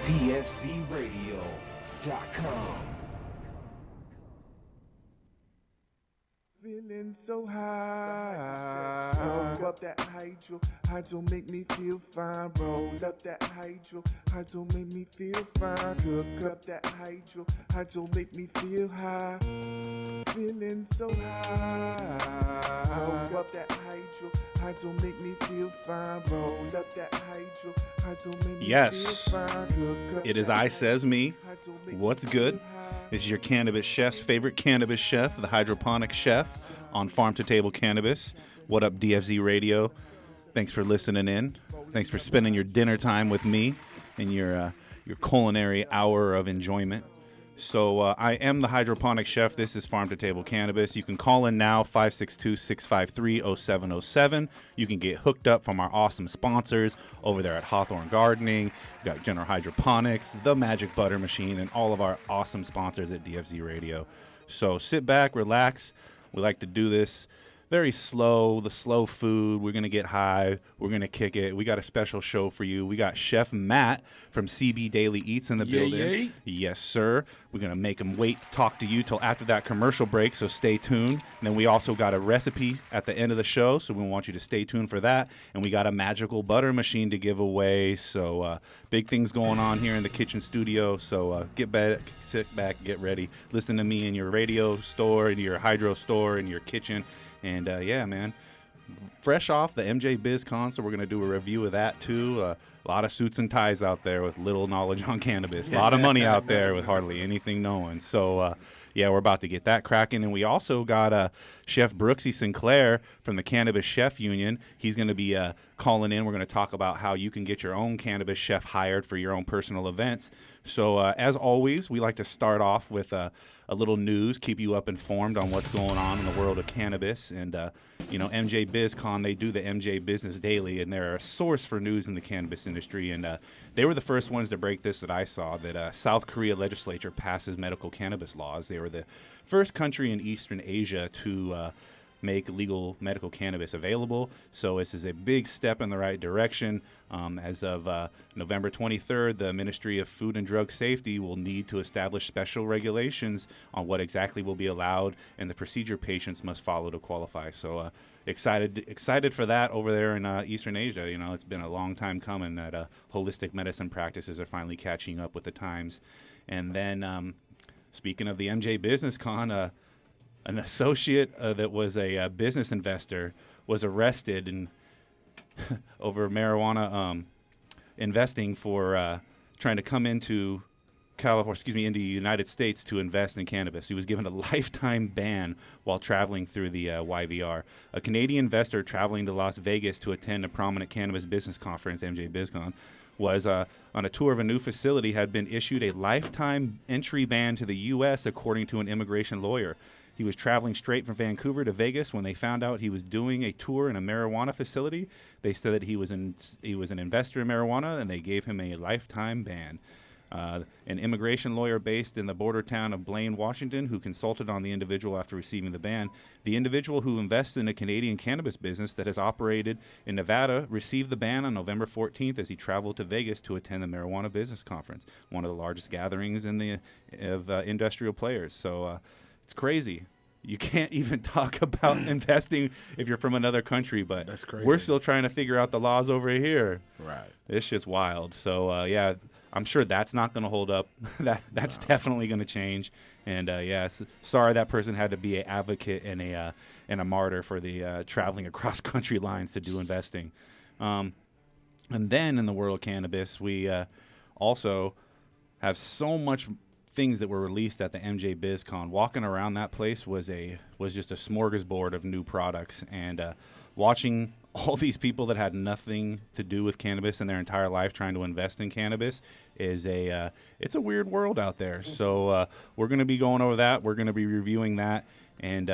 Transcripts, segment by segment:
DFCRadio.com. Feeling so high. Roll up that hydro make me feel fine. Roll up that hydro make me feel fine. Cook up that hydro make me feel high. Feeling so high. Roll up that hydro make me feel fine. Roll up that hydro make me Yes, feel fine. it is I Says Me. What's good? This is your cannabis chef's favorite cannabis chef, the hydroponic chef on Farm to Table Cannabis. What up, DFZ Radio? Thanks for listening in. Thanks for spending your dinner time with me in your culinary hour of enjoyment. So I am the hydroponic chef. This is Farm to Table Cannabis. You can call in now, 562-653-0707. You can get hooked up from our awesome sponsors over there at Hawthorne Gardening. We've got General Hydroponics, The Magic Butter Machine, and all of our awesome sponsors at DFZ Radio. So sit back, relax. We like to do this very slow, the slow food. We're going to get high. We're going to kick it. We got a special show for you. We got Chef Matt from CBDaily Eats in the building. Yay. Yes, sir. We're going to make him wait to talk to you till after that commercial break, so stay tuned. And then we also got a recipe at the end of the show, so we want you to stay tuned for that. And we got a magical butter machine to give away. So big things going on here in the kitchen studio. So get back, sit back, get ready. Listen to me in your radio store, in your hydro store, in your kitchen. And, yeah, man, fresh off the MJ BizCon, so we're going to do a review of that, too. A lot of suits and ties out there with little knowledge on cannabis. A lot of money out there with hardly anything knowing. So, yeah, we're about to get that cracking. And we also got Chef Brooksy Sinclair from the Cannabis Chef Union. He's going to be calling in. We're going to talk about how you can get your own cannabis chef hired for your own personal events. So, as always, we like to start off with a little news, keep you up informed on what's going on in the world of cannabis. And, you know, MJ BizCon, they do the MJ Business Daily, and they're a source for news in the cannabis industry. And they were the first ones to break this that I saw, that South Korea legislature passes medical cannabis laws. They were the first country in Eastern Asia to make legal medical cannabis available. So this is a big step in the right direction. As of November 23rd, the Ministry of Food and Drug Safety will need to establish special regulations on what exactly will be allowed and the procedure patients must follow to qualify. So excited for that over there in Eastern Asia. You know, it's been a long time coming that holistic medicine practices are finally catching up with the times. And then speaking of the MJ Business Con, an associate that was a business investor was arrested and over marijuana investing for trying to come into into the United States to invest in cannabis. He was given a lifetime ban while traveling through the YVR. A Canadian investor traveling to Las Vegas to attend a prominent cannabis business conference, MJ BizCon, was on a tour of a new facility, had been issued a lifetime entry ban to the U.S., according to an immigration lawyer. He was traveling straight from Vancouver to Vegas when they found out he was doing a tour in a marijuana facility. They said that he was an investor in marijuana, and they gave him a lifetime ban. An immigration lawyer based in the border town of Blaine, Washington, who consulted on the individual after receiving the ban. The individual, who invests in a Canadian cannabis business that has operated in Nevada, received the ban on November 14th as he traveled to Vegas to attend the Marijuana Business Conference, one of the largest gatherings of industrial players. So it's crazy. You can't even talk about investing if you're from another country, but That's crazy. We're still trying to figure out the laws over here. Right. This shit's wild. So, yeah, I'm sure that's not going to hold up. That's definitely going to change. And, yeah, sorry that person had to be an advocate and a martyr for the traveling across country lines to do investing. And then in the world of cannabis, we also have so much things that were released at the MJ BizCon. Walking around that place was just a smorgasbord of new products, and watching all these people that had nothing to do with cannabis in their entire life trying to invest in cannabis is it's a weird world out there. So we're going to be going over that. We're going to be reviewing that, and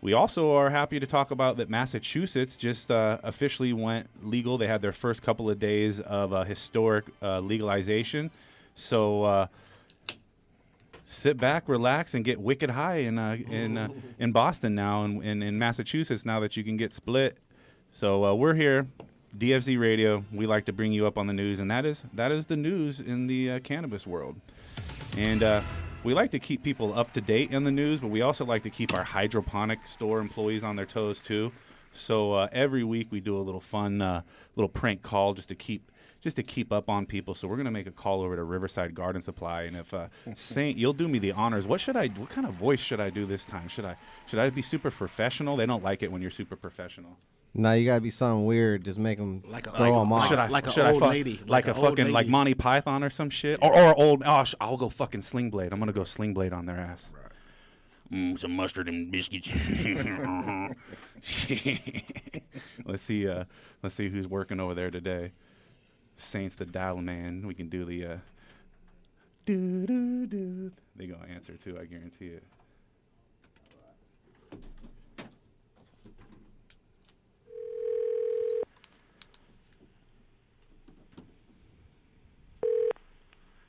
we also are happy to talk about that Massachusetts just officially went legal. They had their first couple of days of historic legalization. So sit back, relax, and get wicked high in Boston now, and in Massachusetts now that you can get split. So we're here DFZ Radio. We like to bring you up on the news, and that is the news in the cannabis world. And we like to keep people up to date in the news, but we also like to keep our hydroponic store employees on their toes too. So every week we do a little fun little prank call just to keep up on people. So we're gonna make a call over to Riverside Garden Supply, and if Saint, you'll do me the honors. What kind of voice should I do this time? Should I be super professional? They don't like it when you're super professional. No, you gotta be something weird. Just make them throw them off. Like an old lady, like Monty Python or some shit, or old. Oh, I'll go fucking Sling Blade. I'm gonna go Sling Blade on their ass. Right. Some mustard and biscuits. Let's see who's working over there today. Saint's the dial man. We can do the do do do. They gonna answer too. I guarantee it.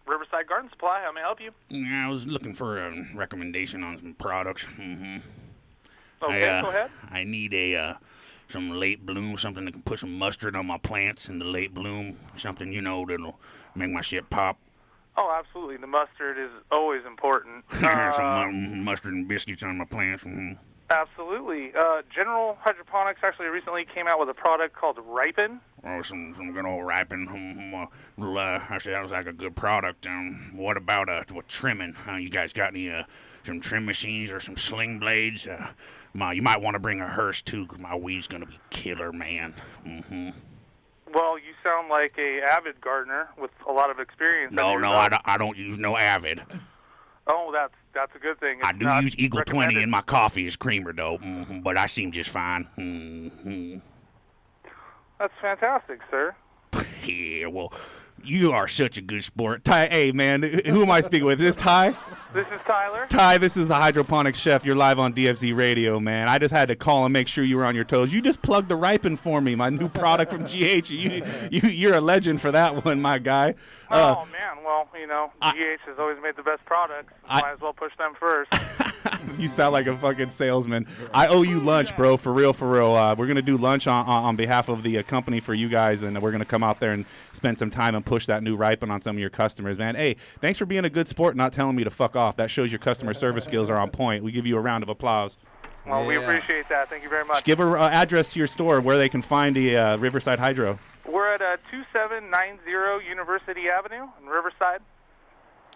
Riverside Garden Supply, how may I help you? Yeah, I was looking for a recommendation on some products. Mm-hmm. Okay, go ahead. I need some late bloom, something that can put some mustard on my plants in the late bloom, something, that'll make my shit pop. Oh, absolutely. The mustard is always important. Some mustard and biscuits on my plants. Mm-hmm. Absolutely. General Hydroponics actually recently came out with a product called Ripen. Oh, some good old Ripen. I said that was like a good product. What about what trimming? You guys got any some trim machines or some sling blades? You might want to bring a hearse too, 'cause my weed's gonna be killer, man. Mm-hmm. Well, you sound like a avid gardener with a lot of experience. No, I don't use no Avid. Oh, that's a good thing. I do use Eagle 20 in my coffee as creamer, though, but I seem just fine. Mm-hmm. That's fantastic, sir. Yeah, well, you are such a good sport. Ty, hey, man, who am I speaking with? Is this Ty? This is Tyler. Ty, this is a hydroponic chef. You're live on DFZ Radio, man. I just had to call and make sure you were on your toes. You just plugged the Ripen for me, my new product from GH. You're a legend for that one, my guy. Oh, man. Well, GH has always made the best products. Might as well push them first. You sound like a fucking salesman. I owe you lunch, bro, for real. We're going to do lunch on behalf of the company for you guys, and we're going to come out there and spend some time and push that new Ripen on some of your customers, man. Hey, thanks for being a good sport and not telling me to fuck off. That shows your customer service skills are on point. We give you a round of applause. Well, we appreciate that. Thank you very much. Give an address to your store where they can find the Riverside Hydro. We're at 2790 University Avenue in Riverside.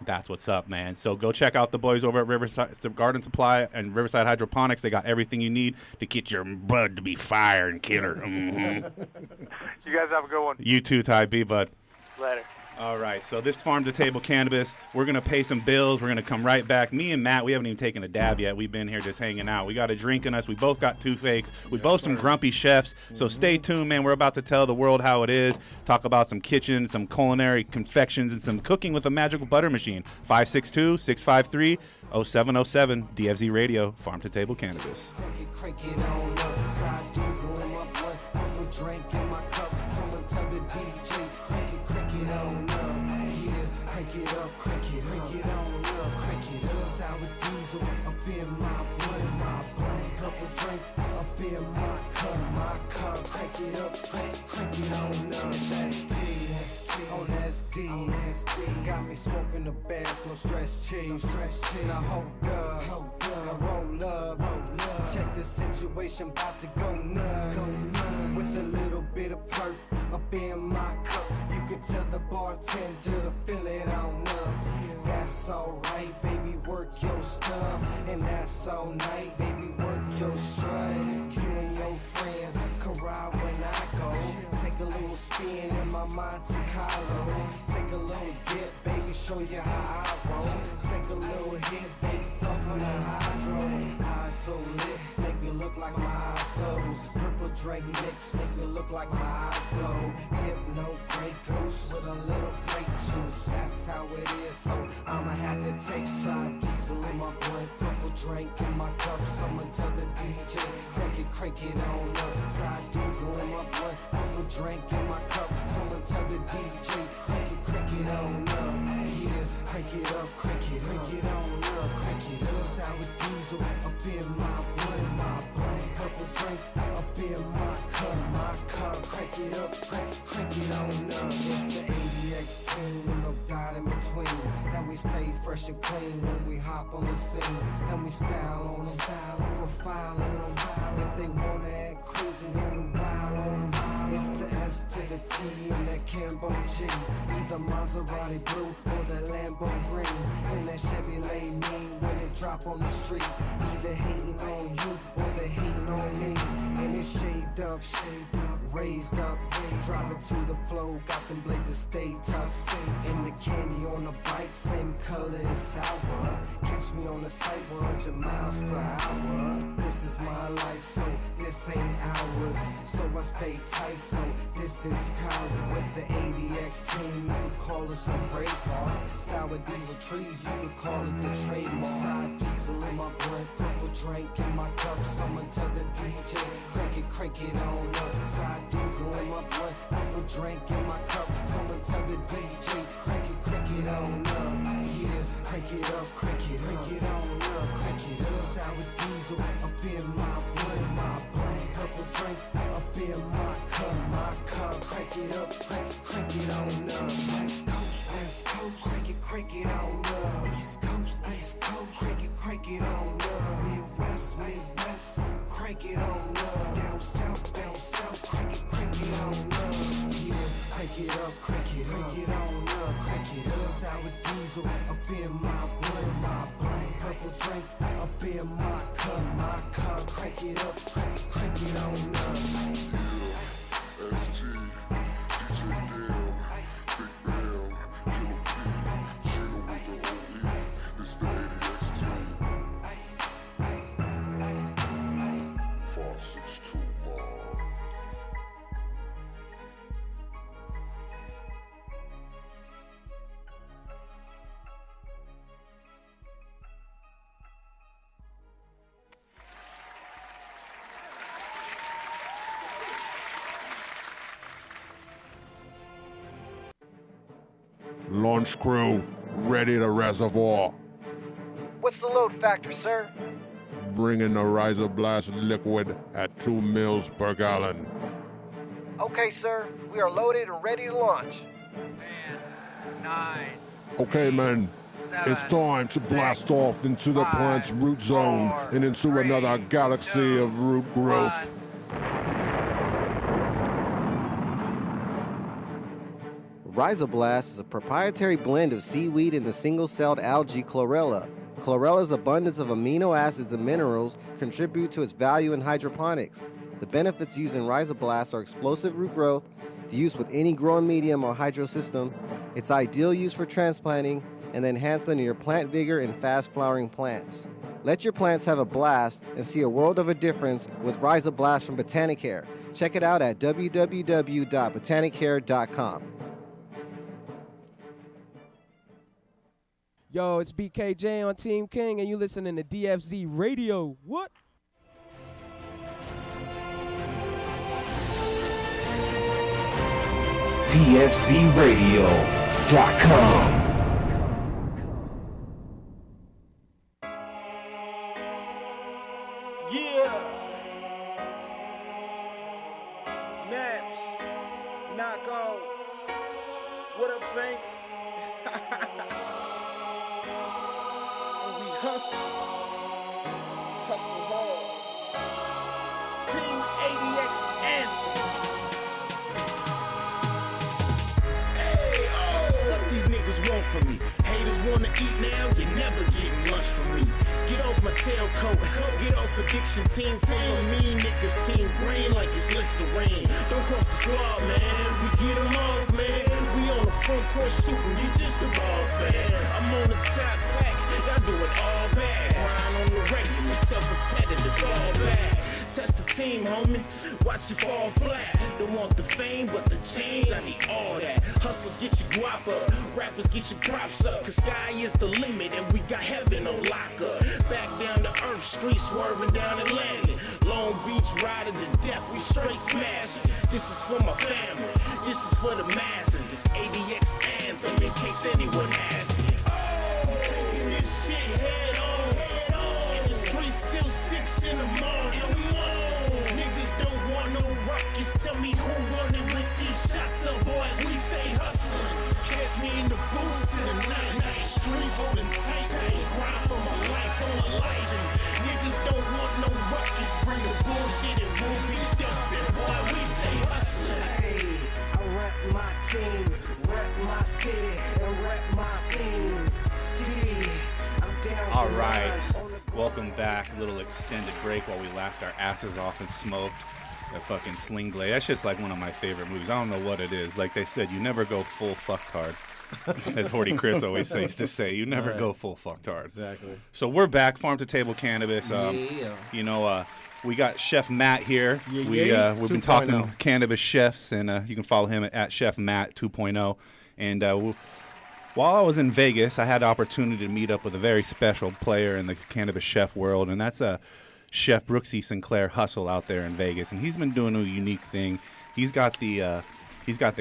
That's what's up, man. So go check out the boys over at Riverside Garden Supply and Riverside Hydroponics. They got everything you need to get your blood to be fire and killer. Mm-hmm. You guys have a good one. You too, Ty B, bud. Later. All right, so this farm-to-table cannabis, we're going to pay some bills. We're going to come right back. Me and Matt, we haven't even taken a dab yet. We've been here just hanging out. We got a drink in us. We both got toothaches. We both some grumpy chefs. So stay tuned, man. We're about to tell the world how it is, talk about some kitchen, some culinary confections, and some cooking with a magical butter machine. 562-653-0707, DFZ Radio, Farm-to-Table Cannabis. Got me smoking the bass, no stress cheese. Now hold up, roll up. Check the situation, about to go nuts. With a little bit of perk up in my cup. You could tell the bartender to fill it on up. That's alright, baby, work your stuff. And that's all night, baby, work your strut. You and your friends can ride when I go. Take a little spin in my Monte Carlo. Take a little dip, baby, show you how I roll. Take a little hit, baby, puff on the hydro. Eyes so lit, make me look like my eyes closed. Purple drink mix, make me look like my eyes glow. Hypno, Grey Goose with a little grape juice. That's how it is, so I'ma have to take side diesel in my blood. Purple drink in my cups, I'ma tell the DJ, crank it on up. Side diesel in my blood, purple drink in my cup. Someone tell the DJ, crank it on up. Yeah, crank it up, crank it on up, crank it up. Sour diesel up in my blood, my brain. purple drink up in my cup, crank it up, crank it on up. It's the ADX team with no doubt in between, and we stay fresh and clean when we hop on the scene, and we style on them, profile on them. If they wanna act crazy, then we wild on them. It's the S to the T and that Cambo G, either Maserati blue or the Lambo green, and that Chevrolet mean when it drop on the street, either hating on you or they hating on me. And it's shaved up, raised up, drop it to the flow, got them blades to stay tough. And the candy on the bike, same color as sour. Catch me on the site 100 miles per hour. This is my life, so this ain't ours. So I stay tight, so this is power. With the ADX team, you can call us some brave hearts. Sour diesel trees, you can call it the trademark. Side diesel in my blood, purple drink in my cup. Someone tell the DJ, crank it on up. Side diesel in my blood, purple drink in my cup. Someone tell the DJ, crank it on up. Yeah, crank it up, crank it on up, crank it up. Sour diesel up in my blood, purple drink up in my cup. Crank it up, crank it on up. West Coast, crank it on up. East Coast, crank it on up. Midwest, crank it on up. Down south, crank it on up. Yeah, crank it up, crank it on up, crank it up. Sour diesel up in my blood, purple drink up in my cup. Crank it up, crank it on up. ST, DJ Dale, Big Bell, Killer P, Chino with the OE, it's the ADX team. 462 Mob. Launch crew, ready to reservoir. What's the load factor, sir? Bring in the Riser Blast liquid at 2 mils per gallon. Okay, sir. We are loaded and ready to launch. 10, 9. Okay, men. It's time to blast off into the plant's root zone and into another galaxy of root growth. Rhizoblast is a proprietary blend of seaweed and the single-celled algae chlorella. Chlorella's abundance of amino acids and minerals contribute to its value in hydroponics. The benefits used in Rhizoblast are explosive root growth, the use with any growing medium or hydro system, its ideal use for transplanting, and the enhancement of your plant vigor in fast-flowering plants. Let your plants have a blast and see a world of a difference with Rhizoblast from Botanicare. Check it out at www.botanicare.com. Yo, it's BKJ on Team King, and you listening to DFZ Radio. What? DFZRadio.com. Yeah. Naps. Knock off. What up, Saint? We hustle hard. Team ADX anthem. Hey, what these niggas want from me? Haters wanna eat now, you never get lunch from me. Get off my tailcoat, get off addiction. Team full of mean niggas, team green like it's Listerine. Don't cross the squad, man, we get them off, man. We on the front court shooting, you just a ball fan. I'm on the top back, y'all do it all bad. Grind on the regular, tell competitors all bad. Test the team, homie, watch you fall flat. Don't want the fame, but the change, I need all that. Hustlers get your guap up, rappers get your props up. Cause sky is the limit and we got heaven on lockup. Back down to earth, street swerving down Atlantic. Long Beach riding to death, we straight smashing. This is for my family, this is for the masses. This ADX anthem in case anyone asks me. Oh, taking this shit head on. And the streets till 6 in the morning. want no ruckus. Tell me who wanted with these shots up, boys. We stay hustling. Catch me in the booth to the night. Streets holding tight. Grind for my life, for my life. And niggas don't want no ruckus. Bring the bullshit and we'll be dumping. Boy, we stay hustling. Hey, I rep my team, rep my city, and rep my scene. I'm down. All right. Welcome back. A little extended break while we laughed our asses off and smoked a fucking Sling Blade. That shit's like one of my favorite movies. I don't know what it is. Like they said, you never go full fucktard. As Horty Chris always used to say, you never go full fucktard. Exactly. So we're back, Farm to Table Cannabis. You know, we got Chef Matt here. We've been talking cannabis chefs, and you can follow him at Chef Matt 2.0. And while I was in Vegas, I had the opportunity to meet up with a very special player in the cannabis chef world, and that's Chef Brooksy Sinclair Hustle out there in Vegas. And he's been doing a unique thing. He's got the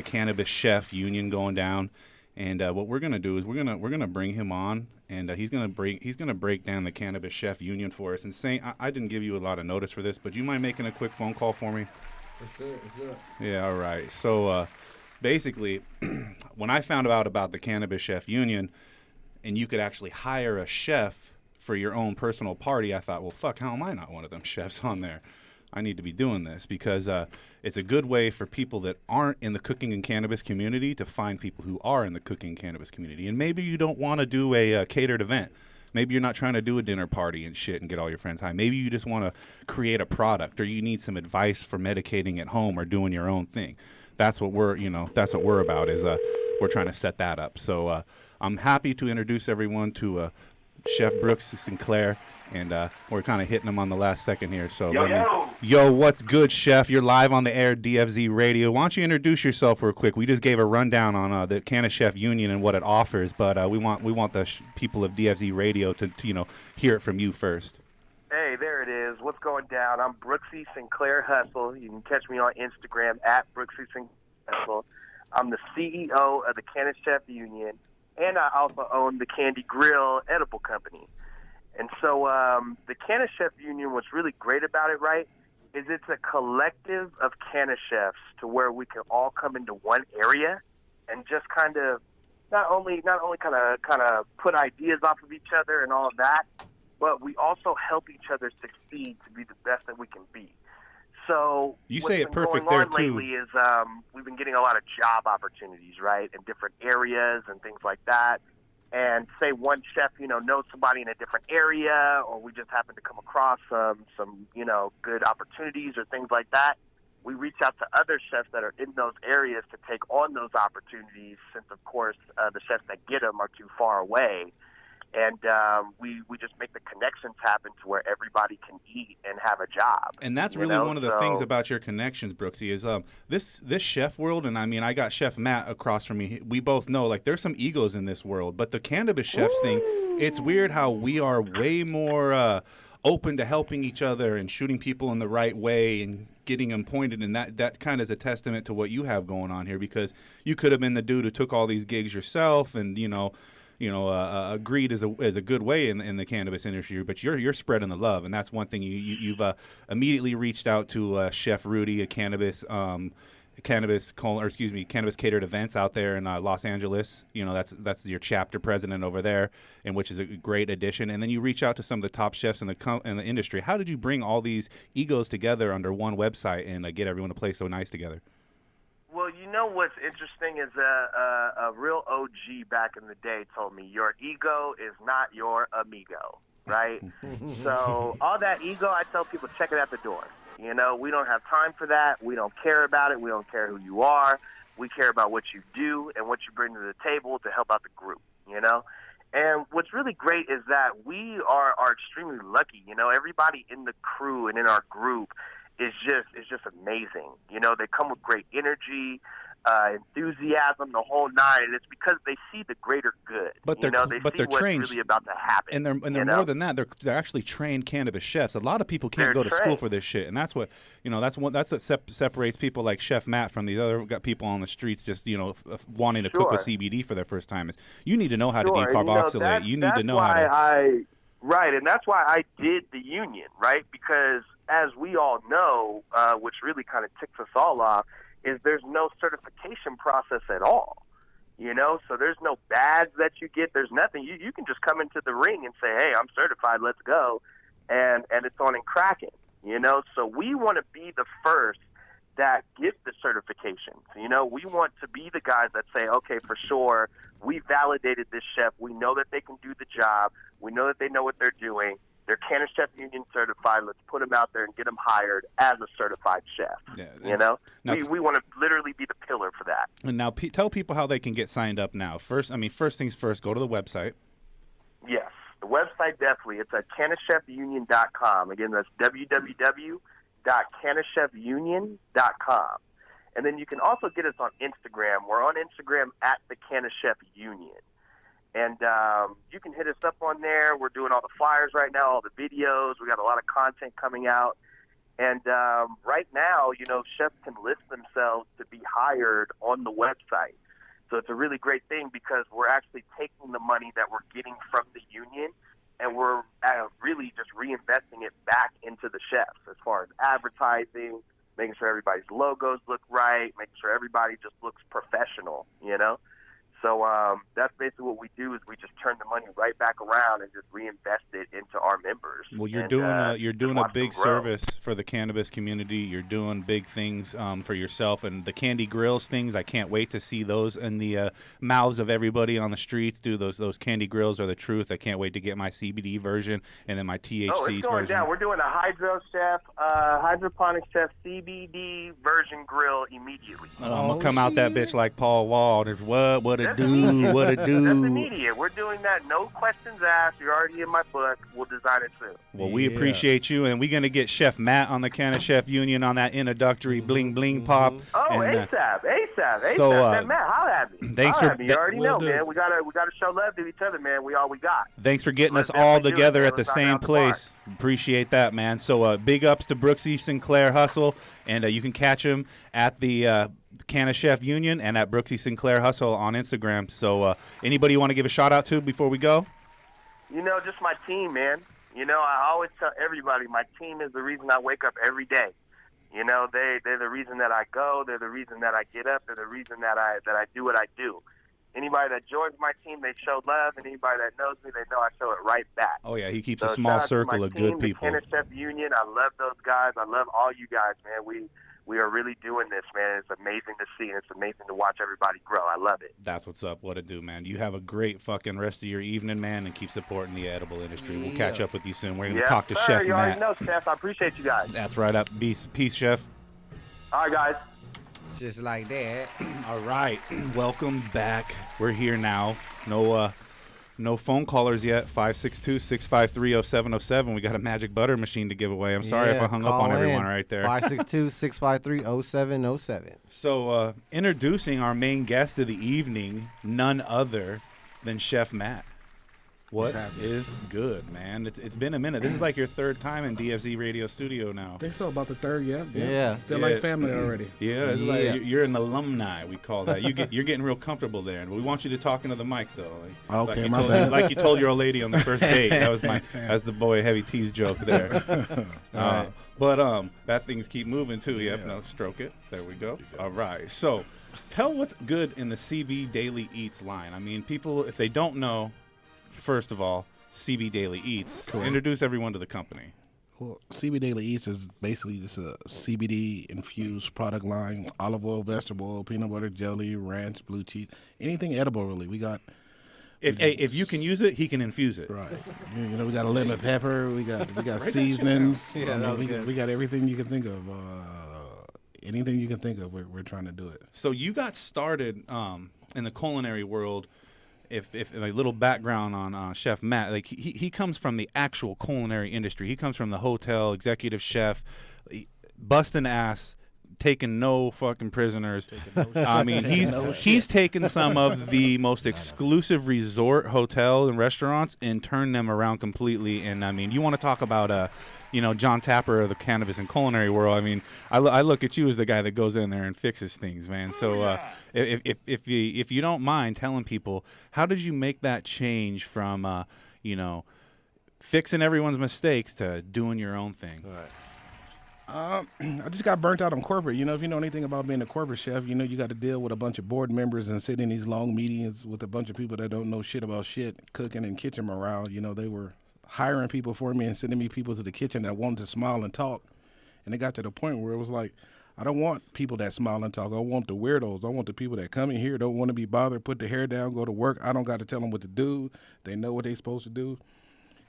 Cannabis Chef Union going down. And what we're gonna do is we're gonna bring him on, and he's gonna break down the Cannabis Chef Union for us. And Saint, I didn't give you a lot of notice for this, but do you mind making a quick phone call for me? Let's do it. Yeah, all right. So basically, when I found out about the Cannabis Chef Union, and you could actually hire a chef for your own personal party, I thought, well, fuck, how am I not one of them chefs on there? I need to be doing this because it's a good way for people that aren't in the cooking and cannabis community to find people who are in the cooking and cannabis community. And maybe you don't want to do a catered event. Maybe you're not trying to do a dinner party and shit and get all your friends high. Maybe you just want to create a product, or you need some advice for medicating at home or doing your own thing. That's what we're about. Is we're trying to set that up. So I'm happy to introduce everyone to Chef Brooks Sinclair, and we're kind of hitting him on the last second here. So yo, what's good, Chef? You're live on the air, DFZ Radio. Why don't you introduce yourself real quick? We just gave a rundown on the Cannabis Chef Union and what it offers, but we want the people of DFZ Radio to hear it from you first. Hey, there it is. What's going down? I'm Brooksy Sinclair Hustle. You can catch me on Instagram at Brooksy Sinclair Hustle. I'm the CEO of the Cannabis Chef Union, and I also own the Candy Grill Edible Company. And so the Cannabis Chef Union, what's really great about it, right, is it's a collective of cannabis chefs to where we can all come into one area and just kind of not only kind of put ideas off of each other and all of that, but we also help each other succeed to be the best that we can be. So you say it perfect there too. Lately is we've been getting a lot of job opportunities, right, in different areas and things like that. And say one chef, knows somebody in a different area, or we just happen to come across some good opportunities or things like that. We reach out to other chefs that are in those areas to take on those opportunities, since of course the chefs that get them are too far away. And we just make the connections happen to where everybody can eat and have a job. And that's really one of the things about your connections, Brooksy, is this chef world. And I mean, I got Chef Matt across from me. We both know, like, there's some egos in this world. But the cannabis chefs thing, it's weird how we are way more open to helping each other and shooting people in the right way and getting them pointed. And that kind of is a testament to what you have going on here, because you could have been the dude who took all these gigs yourself and, greed is a good way in the cannabis industry, but you're spreading the love, and that's one thing you've immediately reached out to Chef Rudy, a cannabis catered events out there in Los Angeles. That's your chapter president over there, and which is a great addition. And then you reach out to some of the top chefs in the industry. How did you bring all these egos together under one website and get everyone to play so nice together? Well, what's interesting is a real OG back in the day told me, your ego is not your amigo, right? So all that ego, I tell people, check it out the door. We don't have time for that. We don't care about it. We don't care who you are. We care about what you do and what you bring to the table to help out the group, And what's really great is that we are extremely lucky. Everybody in the crew and in our group is just amazing. They come with great energy, enthusiasm, the whole nine, and it's because they see the greater good. But they're they see what's trained, really about to happen. And they're more than that. They're actually trained cannabis chefs. A lot of people can't go to school for this shit, and that's what separates people like Chef Matt from these other people on the streets just wanting to cook with CBD for their first time. Is you need to know how to decarboxylate. You need to know how to. Right, and that's why I did the union, right? Because as we all know, which really kind of ticks us all off, is there's no certification process at all. You know, so there's no badge that you get. There's nothing. You can just come into the ring and say, hey, I'm certified, let's go. And it's on and cracking, you know. So we want to be the first that get the certifications. You know, we want to be the guys that say, okay, for sure, we validated this chef. We know that they can do the job. We know that they know what they're doing. They're Cannabis Chef Union certified. Let's put them out there and get them hired as a certified chef. Yeah, you know, we want to literally be the pillar for that. And now tell people how they can get signed up now. First things first, go to the website. Yes, the website definitely. It's at CannabisChefUnion.com. Again, that's www.CannabisChefUnion.com. And then you can also get us on Instagram. We're on Instagram at the Cannabis Chef Union. And you can hit us up on there. We're doing all the flyers right now, all the videos. We got a lot of content coming out. And right now, you know, chefs can list themselves to be hired on the website. So it's a really great thing because we're actually taking the money that we're getting from the union and we're really just reinvesting it back into the chefs as far as advertising, making sure everybody's logos look right, making sure everybody just looks professional, you know? So that's basically what we do is we just turn the money right back around and just reinvest it into our members. Well, you're and, doing a big service for the cannabis community. You're doing big things for yourself and the Candy Grills things. I can't wait to see those in the mouths of everybody on the streets. Do those Candy Grills are the truth. I can't wait to get my CBD version and then my THC version. Oh, it's going down. We're doing a hydroponic chef CBD version grill immediately. I'm gonna come out that bitch like Paul Wall. There's what a That's do, immediate. what a do. That's immediate. We're doing that. No questions asked. You're already in my book. We'll design it soon. Well, we appreciate you, and we're going to get Chef Matt on the Cannabis Chef Union on that introductory bling bling pop. Oh, and, ASAP. So, Matt, holla at me. Thanks holla at me. You already know, man. We gotta show love to each other, man. We all we got. Thanks for getting us all together at the same place. Appreciate that, man. So big ups to Brooksy Sinclair Hustle, and you can catch him at the Cannabis Chef Union and at Brooksy Sinclair Hustle on Instagram. So anybody you want to give a shout out to before we go? You know, just my team, man. You know, I always tell everybody my team is the reason I wake up every day. You know, they're the reason that I go. They're the reason that I get up. They're the reason that I do what I do. Anybody that joins my team, they show love, and anybody that knows me, they know I show it right back. Oh yeah, he keeps a small circle of good people. The Cannabis Chef Union, I love those guys. I love all you guys, man. We are really doing this, man. It's amazing to see, and it's amazing to watch everybody grow. I love it. That's what's up. What a do, man. You have a great fucking rest of your evening, man, and keep supporting the edible industry. We'll catch up with you soon. We're going to talk to Chef you Matt. already know, Chef. I appreciate you guys. That's right up. Peace, Chef. All right, guys. Just like that. All right. Welcome back. We're here now. No phone callers yet. 562-653-0707. We got a magic butter machine to give away. I'm sorry if I hung up on everyone right there. 562-653-0707. So introducing our main guest of the evening, none other than Chef Matt. What is good, man? It's been a minute. This is like your third time in DFZ Radio Studio now. I think so, about the third, yeah. Feel Yeah. like family already. Yeah, it's like you're an alumni, we call that. You're getting real comfortable there. And we want you to talk into the mic, though. Okay, my bad. Like you told your old lady on the first date. That's the boy Heavy T's joke there. But that things keep moving, too. Yep, no, stroke it. There we go. All right. So tell what's good in the CBDaily Eats line. I mean, people, if they don't know, first of all, CBDaily Eats. Correct. Introduce everyone to the company. Well, CBDaily Eats is basically just a CBD-infused product line, olive oil, vegetable oil, peanut butter, jelly, ranch, blue cheese, anything edible, really. We got... If you can use it, he can infuse it. Right. You know, we got a lemon pepper. We got seasonings. We got everything you can think of. Anything you can think of, we're trying to do it. So you got started in the culinary world. If a little background on Chef Matt, like he comes from the actual culinary industry. He comes from the hotel executive chef, busting ass, taking no fucking prisoners. I mean, he's taken some of the most exclusive resort hotel and restaurants and turned them around completely. And I mean, you want to talk about John Tapper of the cannabis and culinary world. I mean, I look at you as the guy that goes in there and fixes things, man. So if you don't mind telling people, how did you make that change from fixing everyone's mistakes to doing your own thing? All right. I just got burnt out on corporate. You know, if you know anything about being a corporate chef, you know you got to deal with a bunch of board members and sit in these long meetings with a bunch of people that don't know shit about shit, cooking and kitchen morale. You know, they were hiring people for me and sending me people to the kitchen that wanted to smile and talk. And it got to the point where it was like, I don't want people that smile and talk. I want the weirdos. I want the people that come in here, don't want to be bothered, put their hair down, go to work. I don't got to tell them what to do. They know what they're supposed to do.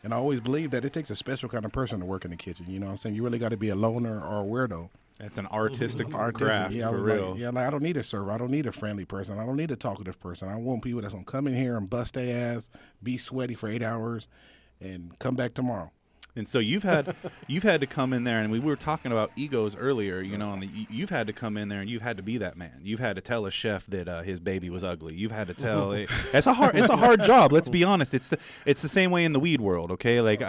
And I always believe that it takes a special kind of person to work in the kitchen. You know what I'm saying? You really got to be a loner or a weirdo. It's an artistic craft, yeah, for real. Like I don't need a server. I don't need a friendly person. I don't need a talkative person. I want people that's going to come in here and bust their ass, be sweaty for 8 hours, and come back tomorrow. And so you've had to come in there, and we were talking about egos earlier, you know, and you've had to come in there and you've had to be that man. You've had to tell a chef that his baby was ugly. You've had to tell it's a hard job. Let's be honest. It's the same way in the weed world. Okay, like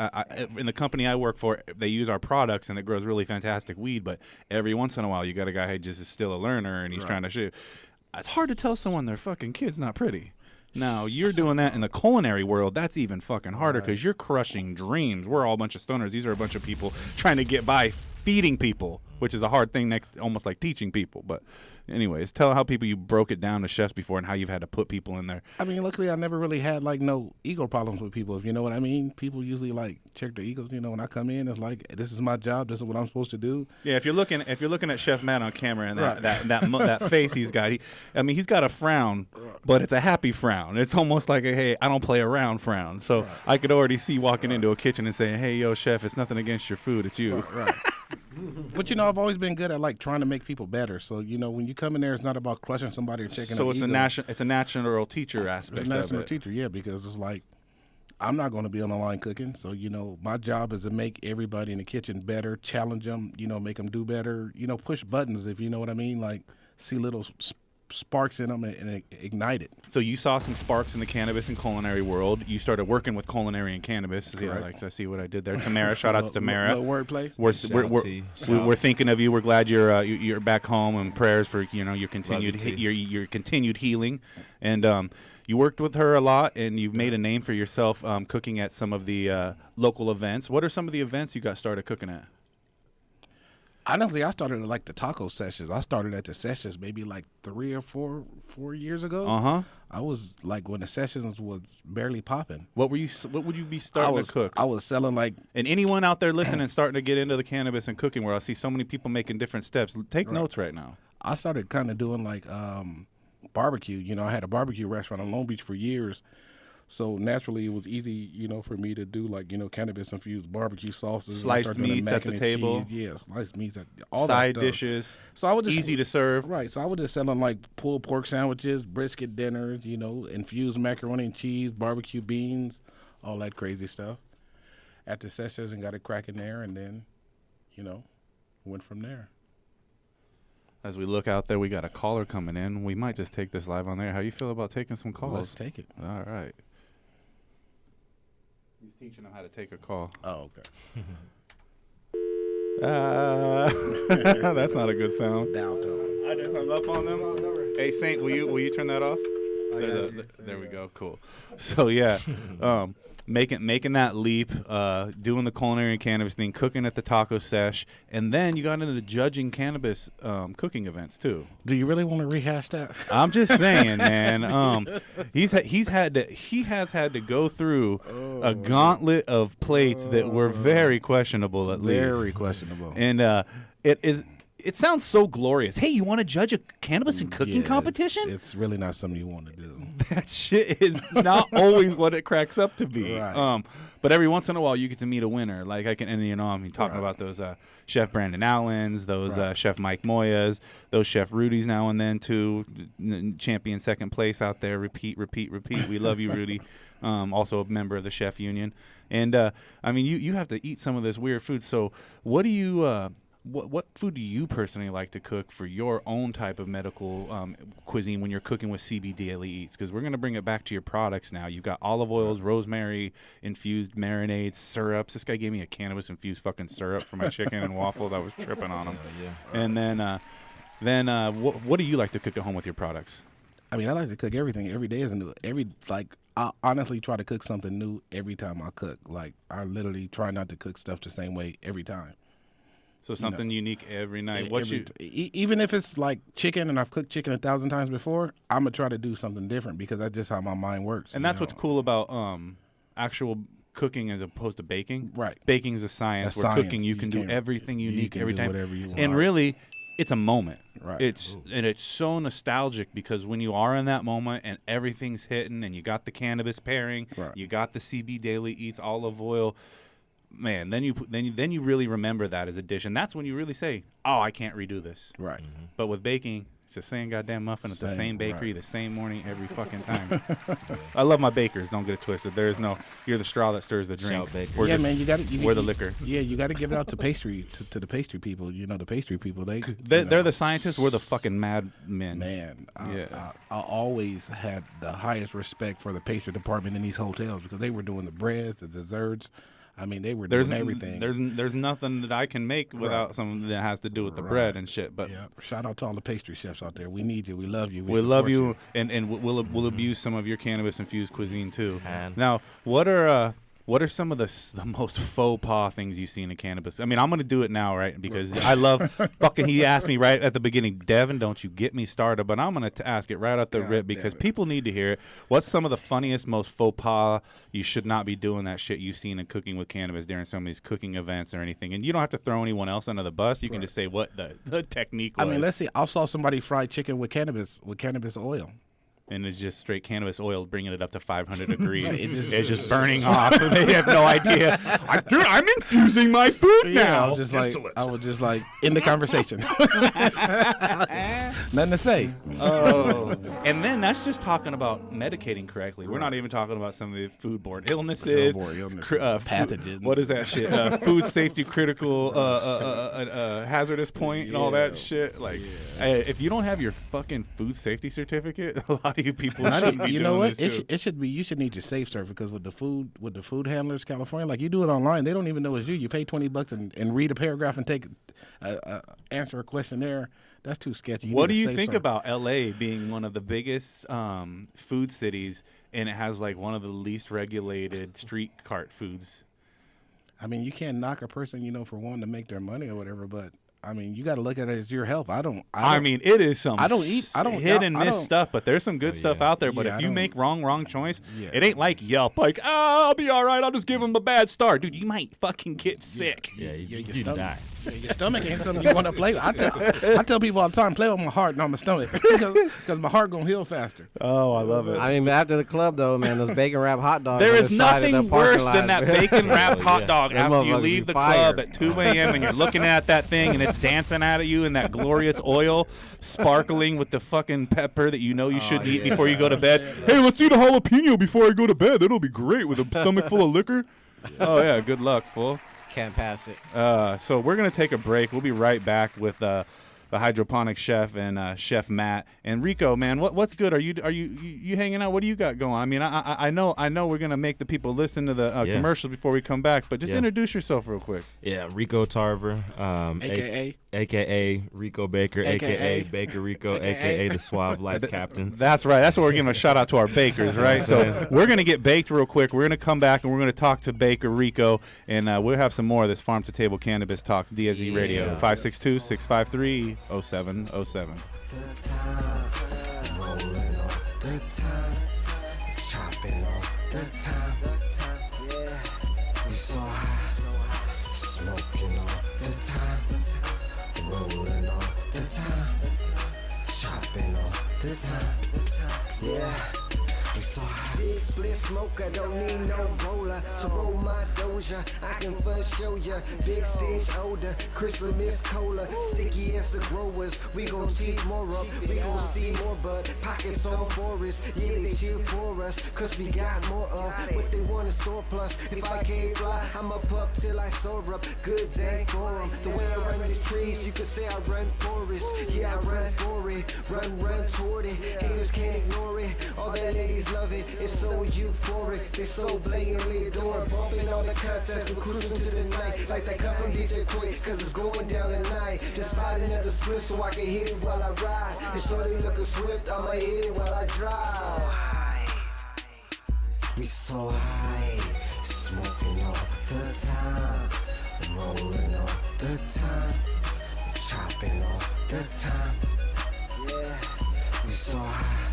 in the company I work for, they use our products and it grows really fantastic weed. But every once in a while, you got a guy who just is still a learner and he's trying to shoot. It's hard to tell someone their fucking kid's not pretty. Now, you're doing that in the culinary world. That's even fucking harder because you're crushing dreams. We're all a bunch of stoners. These are a bunch of people trying to get by feeding people, which is a hard thing, almost like teaching people. But anyways, tell how people you broke it down to chefs before and how you've had to put people in there. I mean, luckily I never really had like no ego problems with people, if you know what I mean. People usually like check their egos. You know, when I come in, it's like, this is my job. This is what I'm supposed to do. Yeah, if you're looking at Chef Matt on camera and that face he's got, he's got a frown, but it's a happy frown. It's almost like a hey, I don't play around frown. So I could already see walking into a kitchen and saying, hey, yo, chef, it's nothing against your food, it's you. Right. But you know, I've always been good at like trying to make people better. So you know, when you come in there, it's not about crushing somebody or checking. So it's a natural teacher aspect. It's a natural teacher, yeah, because it's like I'm not going to be on the line cooking. So you know, my job is to make everybody in the kitchen better, challenge them, you know, make them do better, you know, push buttons, if you know what I mean, like see little sparks in them and ignite it. So you saw some sparks in the cannabis and culinary world. You started working with culinary and cannabis. Yeah, like I see what I did there. Tamara, shout out to Tamara. Wordplay. We're thinking of you. We're glad you're back home, and prayers for your continued healing. And you worked with her a lot, and you've made a name for yourself cooking at some of the local events. What are some of the events you got started cooking at? Honestly, I started at like the taco sessions. I started at the sessions maybe like 3 or 4 years ago. I was like when the sessions was barely popping. What would you be starting to cook? I was selling like. And anyone out there listening starting to get into the cannabis and cooking, where I see so many people making different steps. Take notes right now. I started kind of doing like barbecue. You know, I had a barbecue restaurant in Long Beach for years. So naturally, it was easy, you know, for me to do like, you know, cannabis-infused barbecue sauces, sliced meats at the table, sliced meats, all side that stuff. dishes. So I would just easy to serve, right? So I would just selling like pulled pork sandwiches, brisket dinners, you know, infused macaroni and cheese, barbecue beans, all that crazy stuff. At the sessions and got it cracking there, and then, you know, went from there. As we look out there, we got a caller coming in. We might just take this live on there. How you feel about taking some calls? Let's take it. All right. He's teaching them how to take a call. Oh, okay. That's not a good sound. Down tone. I just hung up on them. Hey, Saint, will you turn that off? There we go. Cool. So yeah, making that leap, doing the culinary and cannabis thing, cooking at the taco sesh, and then you got into the judging cannabis cooking events too. Do you really want to rehash that? I'm just saying, man. He has had to go through a gauntlet of plates that were very questionable, at least. Very questionable. And it sounds so glorious. Hey, you want to judge a cannabis and cooking competition? It's really not something you want to do. That shit is not always what it cracks up to be. Right. But every once in a while, you get to meet a winner. Like I'm talking about those Chef Brandon Allens, those Chef Mike Moyas, those Chef Rudy's now and then too. Champion second place out there. Repeat. We love you, Rudy. Also a member of the Chef Union. And I mean, you have to eat some of this weird food. So what do you? What food do you personally like to cook for your own type of medical cuisine when you're cooking with CBDaily Eats? Because we're going to bring it back to your products now. You've got olive oils, rosemary, infused marinades, syrups. This guy gave me a cannabis-infused fucking syrup for my chicken and waffles. I was tripping on them. And then what do you like to cook at home with your products? I mean, I like to cook everything. Every day is new. I honestly try to cook something new every time I cook. Like, I literally try not to cook stuff the same way every time. So something unique every night. Even if it's like chicken, and I've cooked chicken 1,000 times before, I'm gonna try to do something different because that's just how my mind works. And that's what's cool about actual cooking as opposed to baking. Right. Baking is a science. Where cooking you can do everything unique every time. Whatever you want. And really, it's a moment. Right. It's so nostalgic because when you are in that moment and everything's hitting, and you got the cannabis pairing, you got the CBDaily Eats olive oil. Man, then you really remember that as a dish, and that's when you really say, "Oh, I can't redo this." Right. But with baking, it's the same goddamn muffin at the same bakery, the same morning, every fucking time. I love my bakers. Don't get it twisted. There is no you're the straw that stirs the drink. Yeah, man, you got to. We're the liquor. Yeah, you got to give it out to pastry to the pastry people. You know, the pastry people. They're the scientists. We're the fucking mad men. Man, I always had the highest respect for the pastry department in these hotels because they were doing the breads, the desserts. I mean, they were doing everything. There's nothing that I can make without something that has to do with the bread and shit. But shout out to all the pastry chefs out there. We need you. We love you. We love you, and we'll abuse some of your cannabis infused cuisine too. Now, what are some of the most faux pas things you've seen in cannabis? I mean, I'm gonna do it now, right? Because I love fucking. He asked me right at the beginning, Devin, don't you get me started? But I'm gonna ask it right off the rip because people need to hear it. What's some of the funniest, most faux pas you should not be doing that shit you've seen in cooking with cannabis during some of these cooking events or anything? And you don't have to throw anyone else under the bus. You can just say what the technique was. I mean, let's see. I saw somebody fry chicken with cannabis oil. And it's just straight cannabis oil, bringing it up to 500 degrees. It's just burning off. They have no idea. I'm infusing my food now. I was just like in the conversation. Nothing to say. Oh, and then that's just talking about medicating correctly. We're not even talking about some of the foodborne illnesses, pathogens. What is that shit? Food safety critical hazardous point and all that shit. Like, if you don't have your fucking food safety certificate, a lot of you people shouldn't be doing this too. It should be. You should need your safe serve because with the food handlers, California, like you do it online, they don't even know it's you. You pay $20 and read a paragraph and take answer a questionnaire. That's too sketchy. What do you think about LA being one of the biggest food cities, and it has like one of the least regulated street cart foods? I mean, you can't knock a person, for wanting to make their money or whatever, but I mean, you got to look at it as your health. I mean, it is some hit and miss don't stuff, but there's some good stuff out there. But if you make wrong choice, it ain't like Yelp. Like, I'll be all right. I'll just give them a bad star. Dude, you might fucking get sick. Yeah, you die. Your stomach ain't something you want to play with. I tell people all the time, play with my heart, not my stomach, because my heart gonna heal faster. Oh, I love it. I mean, after the club though, man, those bacon wrapped hot dogs. There is nothing worse than that bacon wrapped hot dog after you leave the club at 2 a.m. and you're looking at that thing and it's dancing out at you in that glorious oil, sparkling with the fucking pepper that you know you shouldn't eat before you go to bed. Hey, let's eat a jalapeno before I go to bed. That'll be great with a stomach full of liquor. Oh yeah, good luck, fool. Can't pass it. So we're gonna take a break. We'll be right back with the hydroponic chef and Chef Matt and Rico. Man, what's good? Are you hanging out? What do you got going? I mean, I know we're gonna make the people listen to the commercials before we come back, but just introduce yourself real quick. Yeah, Rico Tarver, AKA Rico Baker, AKA Baker Rico, AKA the Suave Life Captain. That's right. That's what we're giving a shout out to our bakers, right? So we're gonna get baked real quick. We're gonna come back and we're gonna talk to Baker Rico, and we'll have some more of this farm to table cannabis talk. DFZ Radio 562-653-0707. The time, rolling on the time, chopping on the time, yeah. We so high, smoking on the time, rolling on the time, chopping on the time, yeah. We so high. Big split smoker, don't need no roller. So roll my doja, I can first show ya. Big stench odor, Christmas cola. Sticky as the growers, we gon' teach more up. We gon' see more bud, pockets on forest. Yeah, they cheer for us, cause we got more of what they want in store plus. If I can't fly, I'ma puff till I soar up. Good day for 'em. The way I run these trees, you could say I run forest. Yeah, I run for it, run toward it. Haters can't ignore it, all that ladies love it. It's so euphoric, they so blatantly adore. Bumping all the cuts as we cruising to the night. Like that cut from DJ Quick, cause it's going down tonight. Just sliding at the split so I can hit it while I ride. And shorty looking swift, I'ma hit it while I drive. We so high, smoking all the time, rolling all the time, chopping all the time. Yeah, we so high,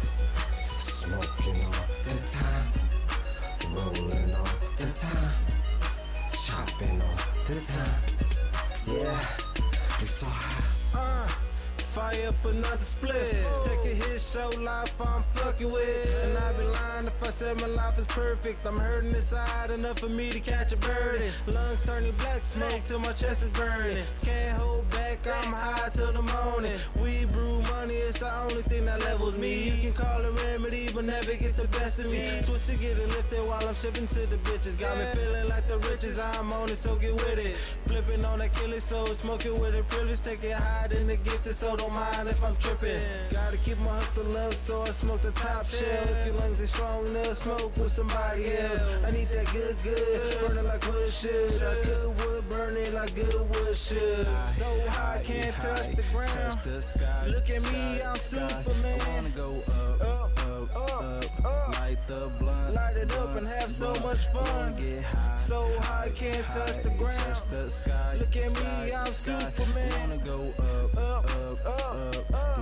smoking all the time, rolling all the time, chopping all the time. Yeah, we so high. Fire up another split. Take a hit, show life I'm fucking with. And I'd be lying if I said my life is perfect. I'm hurting inside enough for me to catch a bird. Lungs turning black, smoke till my chest is burning. Can't hold back, I'm high till the morning. We brew money, it's the only thing that levels me. You can call it remedy, but never gets the best of me. Twist to get it lifted while I'm shipping to the bitches. Got me feeling like the richest, I'm on it, so get with it. Flipping on that killing soul, smoking with a privilege. Take it higher than the gifted, so don't mind if I'm tripping. Gotta keep my hustle up, so I smoke the top shelf. If your lungs ain't strong enough, smoke with somebody else. I need that good, burning like wood should. I could wood, burn it like good wood should. So high, can't touch the ground. Look at me, I'm Superman. I wanna go up, light the blunt, light it up and have so much fun. So high, can't touch the ground. Look at me, I'm Superman. I wanna go up,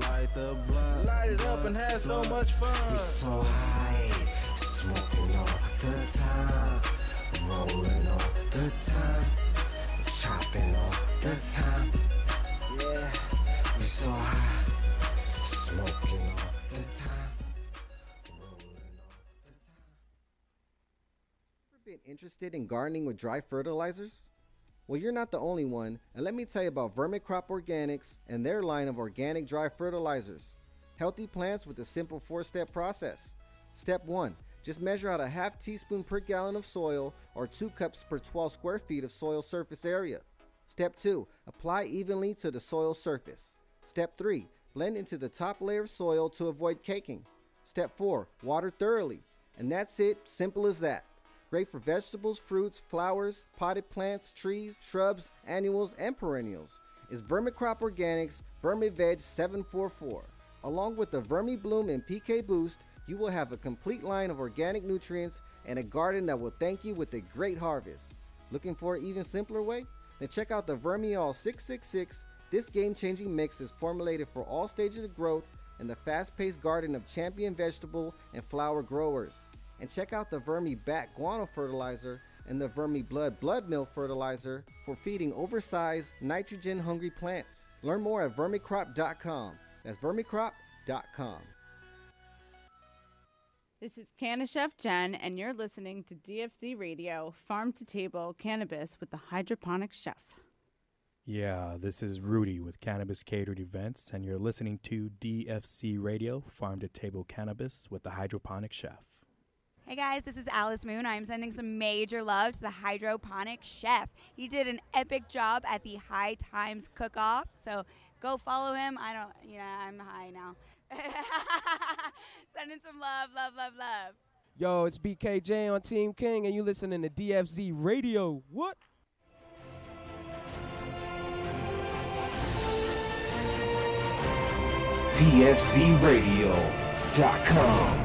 light the blunt, light it up and have so much fun. We so high, smoking all the time, rolling all the time, chopping all the time. Yeah, we so high, smoking all the time, rolling all the time. Ever been interested in gardening with dry fertilizers? Well, you're not the only one, and let me tell you about Vermicrop Organics and their line of organic dry fertilizers. Healthy plants with a simple 4-step process. Step 1. Just measure out a half teaspoon per gallon of soil or 2 cups per 12 square feet of soil surface area. Step 2. Apply evenly to the soil surface. Step 3. Blend into the top layer of soil to avoid caking. Step 4. Water thoroughly. And that's it, simple as that. Great for vegetables, fruits, flowers, potted plants, trees, shrubs, annuals, and perennials. It's Vermicrop Organics VermiVeg 744. Along with the Vermi Bloom and PK Boost, you will have a complete line of organic nutrients and a garden that will thank you with a great harvest. Looking for an even simpler way? Then check out the Vermiall 666. This game-changing mix is formulated for all stages of growth in the fast-paced garden of champion vegetable and flower growers. And check out the Vermi Bat Guano Fertilizer and the Vermi Blood Meal Fertilizer for feeding oversized, nitrogen-hungry plants. Learn more at vermicrop.com. That's vermicrop.com. This is Canna Chef Jen, and you're listening to DFZ Radio, Farm to Table Cannabis with the Hydroponic Chef. Yeah, this is Rudy with Cannabis Catered Events, and you're listening to DFC Radio, Farm to Table Cannabis with the Hydroponic Chef. Hey guys, this is Alice Moon. I'm sending some major love to the Hydroponic Chef. He did an epic job at the High Times Cook-Off, so go follow him. I'm high now. Sending some love. Yo, it's BKJ on Team King, and you listening to DFZ Radio. What? DFCRadio.com.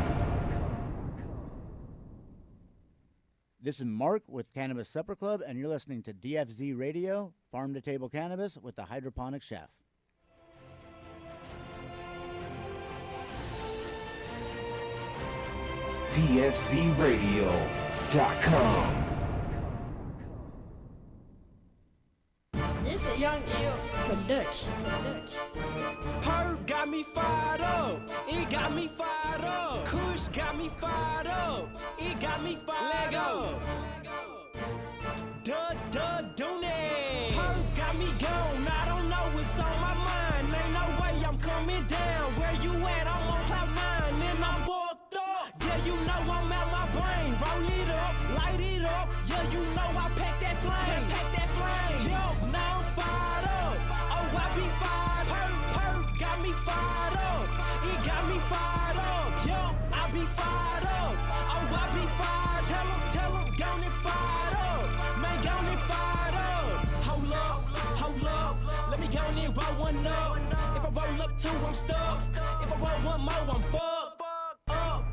This is Mark with Cannabis Supper Club, and you're listening to DFZ Radio, Farm to Table Cannabis with the Hydroponic Chef. DFCRadio.com. This a Young Ill production. Perp got me fired up. It got me fired up. Kush got me fired up. It got me fired up. Dooney. Perp got me gone. I don't know what's on my mind. Ain't no way I'm coming down. Where you at? I'm on cloud 9 and I'm fucked up. Yeah, you know I'm out my brain. Roll it up, light it up. Yeah, you know I pack that flame. Yo, now I'm fired up. Oh, I be fired. Perp got me fired up. It got me fired up. Yo, I be fired up. Oh, I be fired. Tell him, gone and fired up. Man, gone and fired up. Hold up. Let me go and roll one up. If I roll up 2, I'm stuck. If I roll one more, I'm fucked. Up.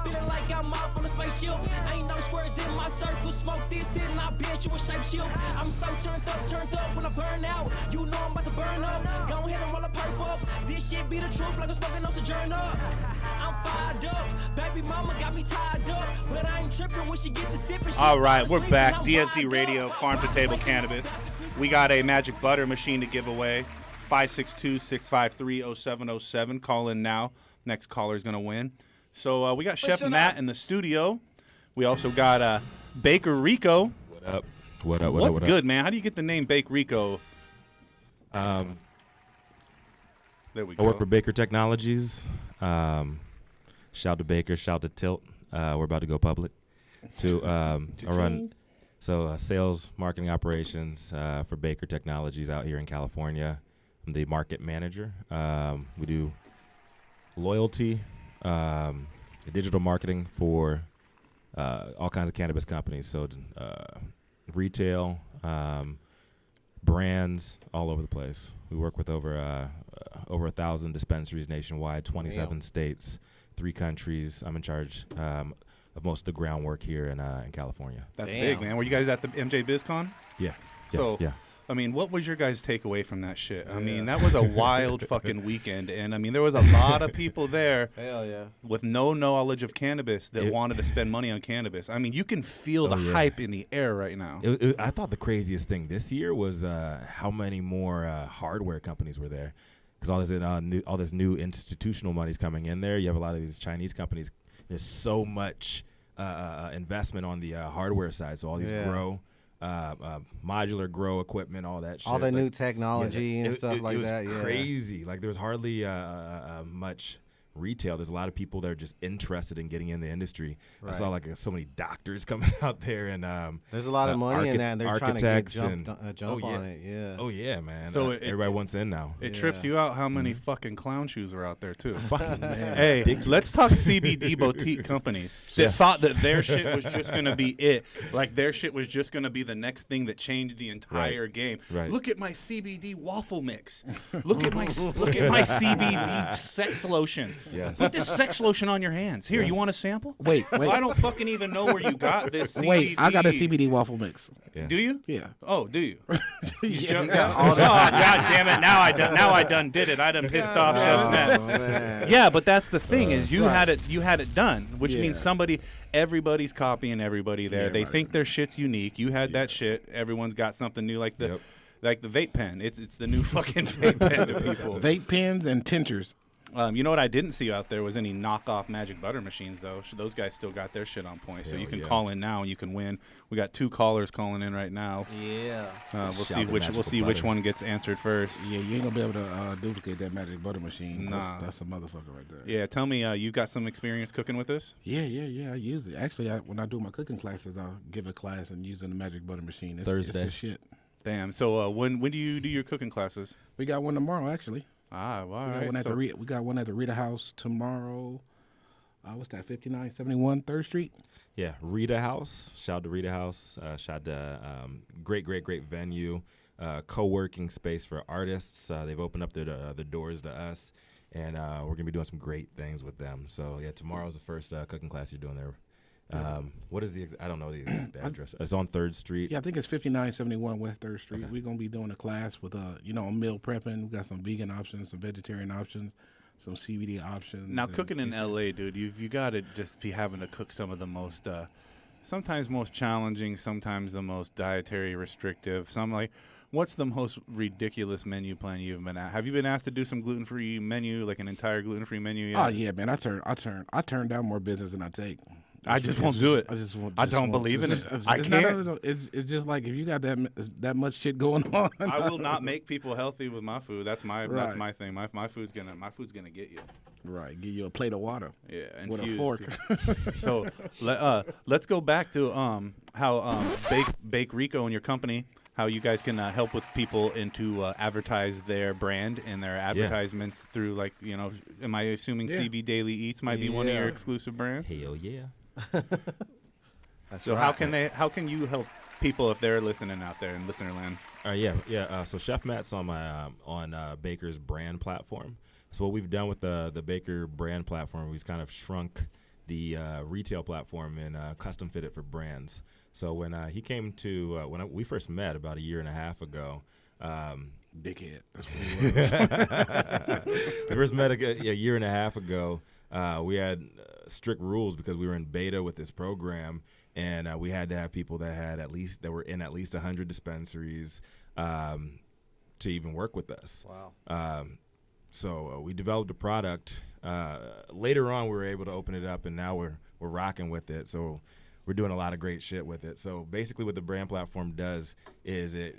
Feeling like I'm off on the space spaceship. Ain't no squares in my circle. Smoke this shit and I bet you a shapeshift. I'm so turned up when I burn out. You know I'm about to burn up. Go ahead and roll a perp up. This shit be the truth like I'm smoking on Sojourner. I'm fired up. Baby mama got me tied up. But I ain't tripping when she get the sipping. All right, we're back. DFZ Radio, Farm to Table Cannabis. We got a magic butter machine to give away. 562-653-0707. Call in now. Next caller's going to win. So we got Chef Matt in the studio. We also got Baker Rico. What up? What up? What's good, man? How do you get the name Bake Rico? There we go. I work for Baker Technologies. Shout to Baker. Shout to Tilt. We're about to go public. I run sales, marketing, operations for Baker Technologies out here in California. I'm the market manager. We do loyalty, digital marketing for all kinds of cannabis companies. So retail, brands all over the place. We work with over 1,000 dispensaries nationwide, 27 states, 3 countries. I'm in charge of most of the groundwork here in California. That's big, man. Were you guys at the MJ BizCon? Yeah. So, yeah. I mean, what was your guys' takeaway from that shit? I mean, that was a wild fucking weekend, and I mean, there was a lot of people there with no knowledge of cannabis that wanted to spend money on cannabis. I mean, you can feel the hype in the air right now. I thought the craziest thing this year was how many more hardware companies were there, because all this new institutional money's coming in there. You have a lot of these Chinese companies. There's so much investment on the hardware side, so all these modular grow equipment, all that shit. All the new technology and stuff like that. It was crazy. Like, there was hardly much retail. There's a lot of people that are just interested in getting in the industry. Right. I saw so many doctors coming out there, and there's a lot of money in that, and they're trying to get jump on it. Yeah. Oh yeah, man. So everybody wants in now. It trips you out how many fucking clown shoes are out there too. Fucking man. Hey, ridiculous. let's talk CBD boutique companies that thought that their shit was just gonna be it. Like, their shit was just gonna be the next thing that changed the entire game. Right. Look at my CBD waffle mix. Look at my CBD sex lotion. Yes. Put this sex lotion on your hands. Here, you want a sample? Wait. I don't fucking even know where you got this CBD. Wait, I got a CBD waffle mix. Yeah. Do you? Yeah. Oh, do you? Yeah. God damn it! Now I done did it. I done pissed off Chef Matt. Yeah, but that's the thing is you had it done, which means everybody's copying everybody there. They think their shit's unique. You had that shit. Everyone's got something new, like the vape pen. It's the new fucking vape pen to people. Vape pens and tinctures. You know what I didn't see out there was any knockoff magic butter machines, though. Those guys still got their shit on point. So you can call in now and you can win. We got 2 callers calling in right now. Yeah. We'll see which one gets answered first. Yeah, you ain't gonna be able to duplicate that magic butter machine. Nah. That's a motherfucker right there. Yeah, tell me, you got some experience cooking with this? Yeah. I use it. Actually, when I do my cooking classes, I'll give a class and using the magic butter machine. Thursday. It's the shit. Damn. So when do you do your cooking classes? We got one tomorrow, actually. All right. We got one at the Rita House tomorrow. What's that? 5971 3rd Street. Yeah, Rita House. Shout out to Rita House. Shout out to great venue, co-working space for artists. They've opened up the doors to us, and we're gonna be doing some great things with them. So yeah, tomorrow's the first cooking class you're doing there. What is I don't know the exact address. It's on 3rd Street. Yeah, I think it's 5971 West 3rd Street. Okay. We're going to be doing a class with, meal prepping. We got some vegan options, some vegetarian options, some CBD options. Now, cooking in LA, dude, you got to just be having to cook some of the most, sometimes most challenging, sometimes the most dietary restrictive. What's the most ridiculous menu plan you've been at? Have you been asked to do some gluten-free menu, like an entire gluten-free menu yet? Oh yeah, man. I turn down more business than I take. I just won't do it. I don't believe in it. I can't. It's just like, if you got that much shit going on. I will not make people healthy with my food. That's my thing. My food's gonna get you. Right, give you a plate of water. Yeah, with infused. a fork. So let's go back to how Bake Rico and your company, how you guys can help with people and to advertise their brand and their advertisements through, like, am I assuming CBDaily Eats might be one of your exclusive brands? Hell yeah. So how can you help people if they're listening out there in listener land? So Chef Matt's on my on Baker's brand platform. So what we've done with the Baker brand platform, we've kind of shrunk the retail platform and custom fit it for brands. So when he came to we first met about a year and a half ago. Dickhead. That's what he was. We first met a year and a half ago. We had strict rules because we were in beta with this program, and we had to have people that were in at least 100 dispensaries to even work with us. Wow. So we developed a product. Later on, we were able to open it up, and now we're rocking with it. So we're doing a lot of great shit with it. So basically, what the brand platform does is it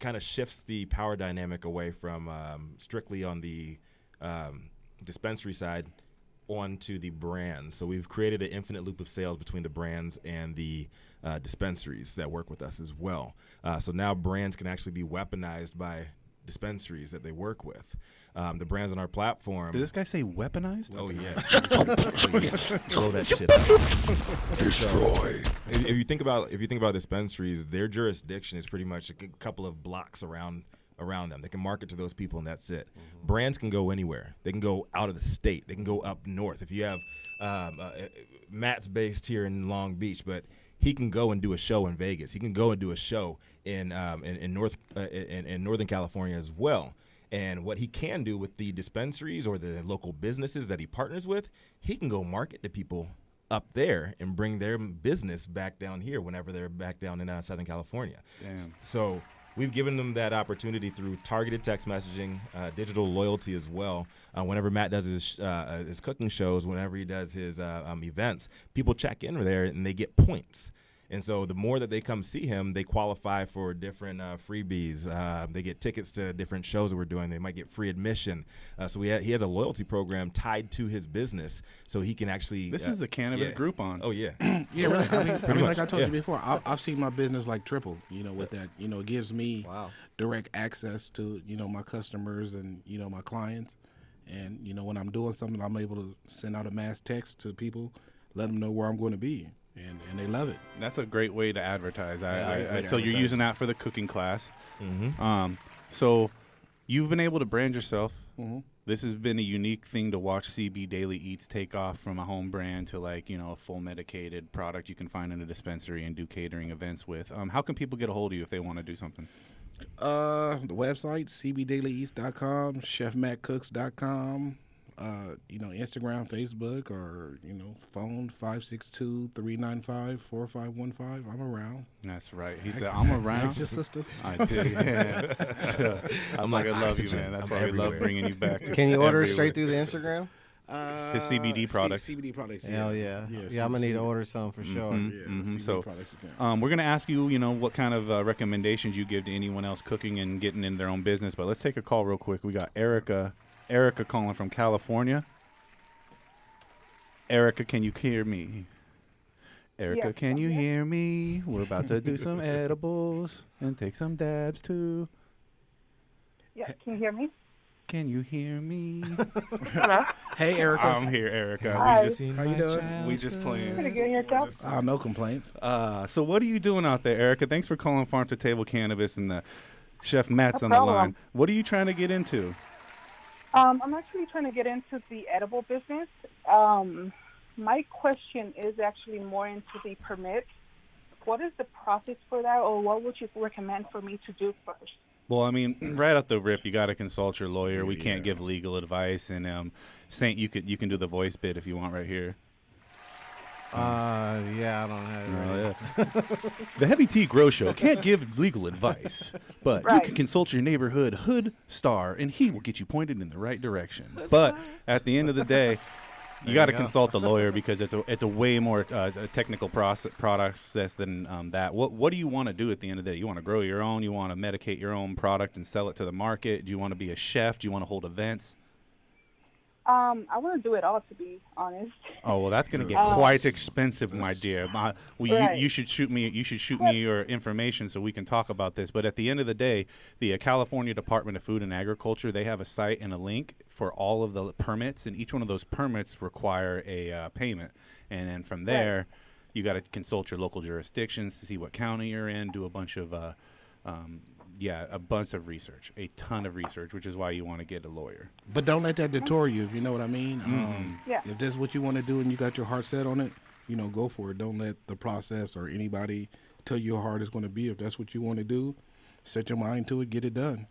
kind of shifts the power dynamic away from strictly on the dispensary side onto the brands. So we've created an infinite loop of sales between the brands and the dispensaries that work with us as well. So now brands can actually be weaponized by dispensaries that they work with. The brands on our platform. Did this guy say weaponized? Oh yeah. Throw that shit out. Destroy. If you think about dispensaries, their jurisdiction is pretty much a couple of blocks around them. They can market to those people, and that's it. Mm-hmm. Brands can go anywhere. They can go out of the state. They can go up north. If you have Matt's based here in Long Beach, but he can go and do a show in Vegas. He can go and do a show in Northern California as well. And what he can do with the dispensaries or the local businesses that he partners with, he can go market to people up there and bring their business back down here whenever they're back down in Southern California. Damn. So we've given them that opportunity through targeted text messaging, digital loyalty as well. Whenever Matt does his cooking shows, whenever he does his events, people check in there and they get points. And so the more that they come see him, they qualify for different freebies. They get tickets to different shows that we're doing. They might get free admission. So he has a loyalty program tied to his business, so he can actually. This is the Cannabis Groupon. Oh yeah, yeah. Really. I mean, like I told you before, I've seen my business like triple. With that, it gives me direct access to my customers and my clients, and when I'm doing something, I'm able to send out a mass text to people, let them know where I'm going to be. And they love it. That's a great way to advertise. So you're using that for the cooking class. Mm-hmm. So you've been able to brand yourself. Mm-hmm. This has been a unique thing to watch CBDaily Eats take off from a home brand to a full medicated product you can find in a dispensary and do catering events with. How can people get a hold of you if they want to do something? The website, cbdailyeats.com, chefmattcooks.com. Instagram, Facebook, or, phone 562-395-4515. I'm around. That's right. He said, I'm around. Your sister. I did, yeah. I'm like, I love you, man. That's why we love bringing you back. Can you order straight through the Instagram? His CBD products. CBD products. Hell yeah. Yeah, I'm going to need to order some for sure. So we're going to ask you, what kind of recommendations you give to anyone else cooking and getting in their own business. But let's take a call real quick. We got Erica calling from California. Erica, can you hear me? Erica, yes, can you hear me? We're about to do some edibles and take some dabs too. Yeah, can you hear me? Can you hear me? Hello? Hey, Erica. I'm here, Erica. Hi. How you doing? We just playing. Pretty good, yourself? No complaints. So what are you doing out there, Erica? Thanks for calling Farm to Table Cannabis, and Chef Matt's No on the problem. line. What are you trying to get into? I'm actually trying to get into the edible business. My question is actually more into the permit. What is the process for that, or what would you recommend for me to do first? Well, I mean, right out the rip, you got to consult your lawyer. We can't give legal advice. And Saint, you can do the voice bit if you want right here. Yeah, I don't have it. The Heavy Tea Grow Show can't give legal advice, but you can consult your neighborhood hood star, and he will get you pointed in the right direction. But at the end of the day, you got to consult the lawyer because it's a way more technical process than that. What do you want to do at the end of the day? You want to grow your own? You want to medicate your own product and sell it to the market? Do you want to be a chef? Do you want to hold events? I want to do it all, to be honest. Oh well, that's going to get quite expensive, my dear. You should shoot me. You should shoot me your information so we can talk about this. But at the end of the day, the California Department of Food and Agriculture, they have a site and a link for all of the permits, and each one of those permits require a payment. And then from there, you got to consult your local jurisdictions to see what county you're in, do a bunch of yeah, a bunch of research, a ton of research, which is why you want to get a lawyer. But don't let that deter you, if you know what I mean. Yeah. If that's what you want to do and you got your heart set on it, go for it. Don't let the process or anybody tell you how hard it's going to be. If that's what you want to do, set your mind to it, get it done.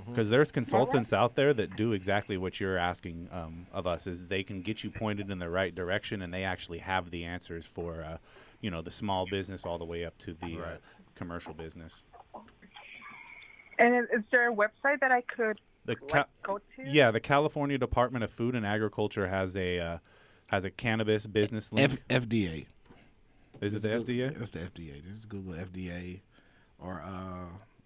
Because there's consultants out there that do exactly what you're asking of us, is they can get you pointed in the right direction, and they actually have the answers for, the small business all the way up to the commercial business. And is there a website that I could go to? Yeah, the California Department of Food and Agriculture has a cannabis business link. FDA. Is it the FDA? It's the FDA. Just Google FDA or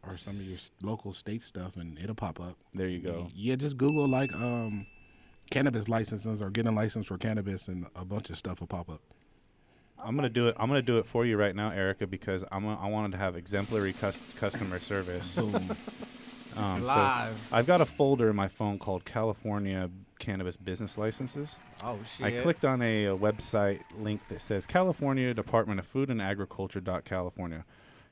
some of your local state stuff, and it'll pop up. There you go. Yeah, just Google cannabis licenses or getting a license for cannabis, and a bunch of stuff will pop up. I'm gonna do it. I'm gonna do it for you right now, Erica, because I wanted to have exemplary customer service. Live. So I've got a folder in my phone called California Cannabis Business Licenses. Oh shit! I clicked on a website link that says California Department of Food and Agriculture .California.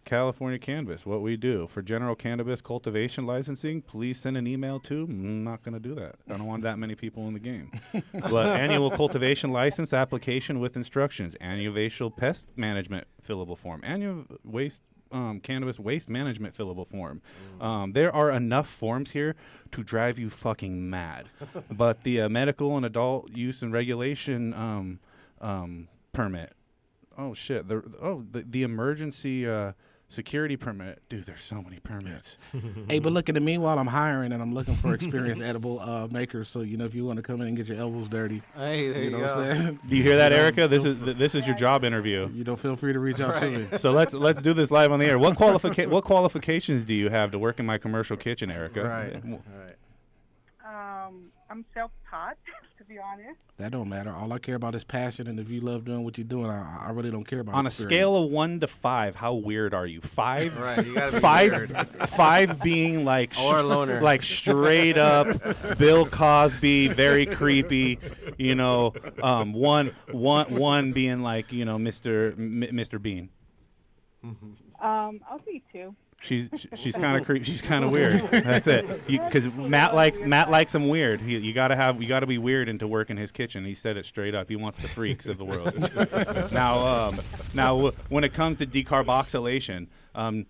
California Cannabis, what we do. For general cannabis cultivation licensing, please send an email to. I'm not going to do that. I don't want that many people in the game. But annual cultivation license application with instructions. Annual pest management fillable form. Annual cannabis waste management fillable form. There are enough forms here to drive you fucking mad. But the medical and adult use and regulation permit. Oh shit! The emergency security permit. Dude, there's so many permits. Hey, but look, in the meanwhile, I'm hiring and I'm looking for experienced edible makers. So if you want to come in and get your elbows dirty, hey, there you know go. what I'm saying? Do you hear that, Erica? This is your job interview. Feel free to reach out to me. So let's do this live on the air. What qualifications do you have to work in my commercial kitchen, Erica? Right. I'm self-taught, to be honest. That don't matter. All I care about is passion, and if you love doing what you're doing, I really don't care about. On a scale of 1 to 5, how weird are you? 5. Right. You gotta be 5. weird. 5 being like or a loner. like straight up Bill Cosby, very creepy. One being like Mr. Bean. I'll say 2. She's kind of creepy. She's kind of weird. That's it. Because Matt likes him weird. You gotta be weird and to work in his kitchen. He said it straight up. He wants the freaks of the world. Now, when it comes to decarboxylation, do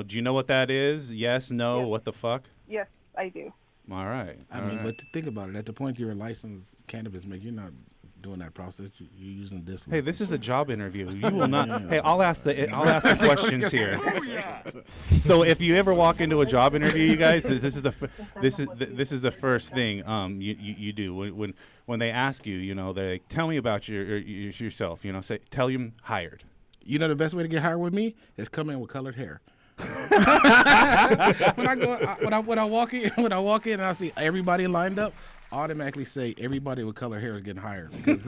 you know what that is? Yes, no, what the fuck? Yes, I do. All right. But to think about it, at the point you're a licensed cannabis maker, you're not doing that process. You're using this. Hey, this is a job interview. You will not. Hey, I'll ask the questions here. So if you ever walk into a job interview, you guys, this is the first thing you do when they ask you. They like, tell me about yourself. Tell them hired. The best way to get hired with me is come in with colored hair. when I walk in and I see everybody lined up, automatically say everybody with colored hair is getting hired. Put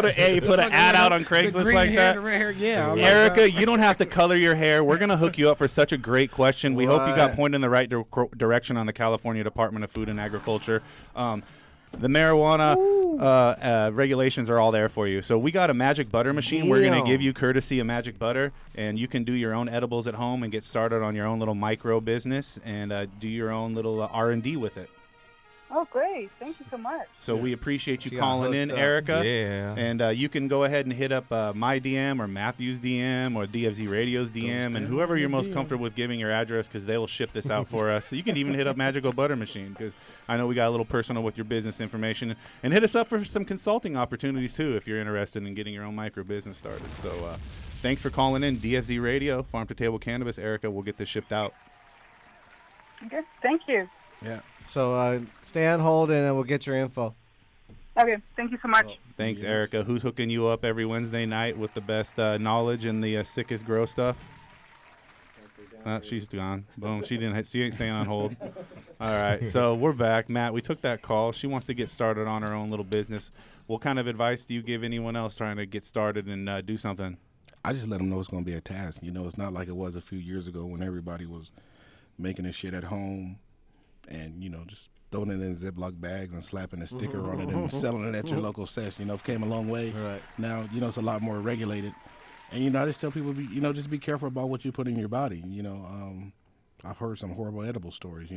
an ad out on Craigslist like that. Yeah, Erica, you don't have to color your hair. We're gonna hook you up for such a great question. We hope you got pointed in the right direction on the California Department of Food and Agriculture. The marijuana regulations are all there for you. So we got a magic butter machine. We're going to give you courtesy of magic butter, and you can do your own edibles at home and get started on your own little micro business and do your own little R&D with it. Oh, great. Thank you so much. So we appreciate you calling in, Erica. Yeah. And you can go ahead and hit up my DM or Matthew's DM or DFZ Radio's DM and whoever you're most comfortable with giving your address, because they will ship this out for us. So you can even hit up Magical Butter Machine, because I know we got a little personal with your business information. And hit us up for some consulting opportunities, too, if you're interested in getting your own micro business started. So thanks for calling in. DFZ Radio, Farm to Table Cannabis. Erica, we'll get this shipped out. Okay. Thank you. Yeah. So stay on hold and then we'll get your info. Okay. Thank you so much. Thanks, Erica. Who's hooking you up every Wednesday night with the best knowledge and the sickest grow stuff? She's gone. Boom. She ain't staying on hold. All right. So we're back. Matt, we took that call. She wants to get started on her own little business. What kind of advice do you give anyone else trying to get started and do something? I just let them know it's going to be a task. It's not like it was a few years ago when everybody was making this shit at home and, just throwing it in Ziploc bags and slapping a sticker on it and selling it at your local sesh. It came a long way. Right. Now, it's a lot more regulated. And I just tell people, just be careful about what you put in your body. I've heard some horrible edible stories.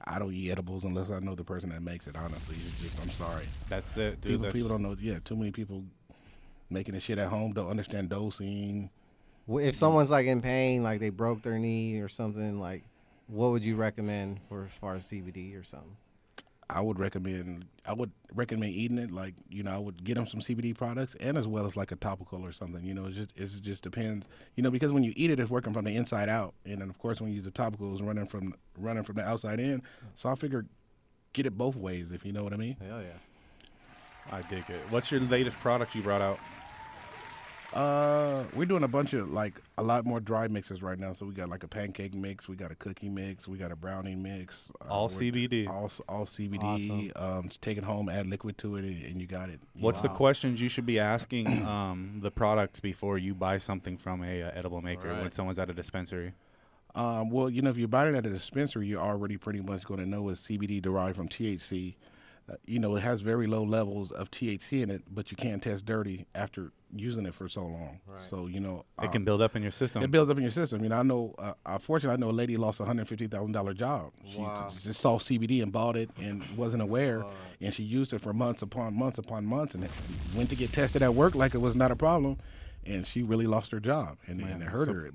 I don't eat edibles unless I know the person that makes it. Honestly, it's just I'm sorry. That's it, dude. People don't know. Yeah, too many people making this shit at home don't understand dosing. If someone's like in pain, like they broke their knee or something, like what would you recommend for as far as CBD or something? I would recommend eating it. Like, I would get them some CBD products and as well as like a topical or something. It just depends. Because when you eat it, it's working from the inside out, and then of course when you use the topical, it's running from the outside in. So I figure get it both ways, if you know what I mean. Hell yeah. I dig it. What's your latest product you brought out? We're doing a lot more dry mixes right now. So we got like a pancake mix, we got a cookie mix, we got a brownie mix. All CBD. All CBD. Awesome. Take it home, add liquid to it, and you got it. What's the questions you should be asking the products before you buy something from a edible maker when someone's at a dispensary? Well, if you're buying it at a dispensary, you're already pretty much going to know it's CBD derived from THC. It has very low levels of THC in it, but you can't test dirty after using it for so long. Right. So, it can build up in your system. It builds up in your system. I know, unfortunately, I know a lady lost a $150,000 job. She just saw CBD and bought it and wasn't aware, and she used it for months upon months and went to get tested at work like it was not a problem, and she really lost her job, and it hurt her.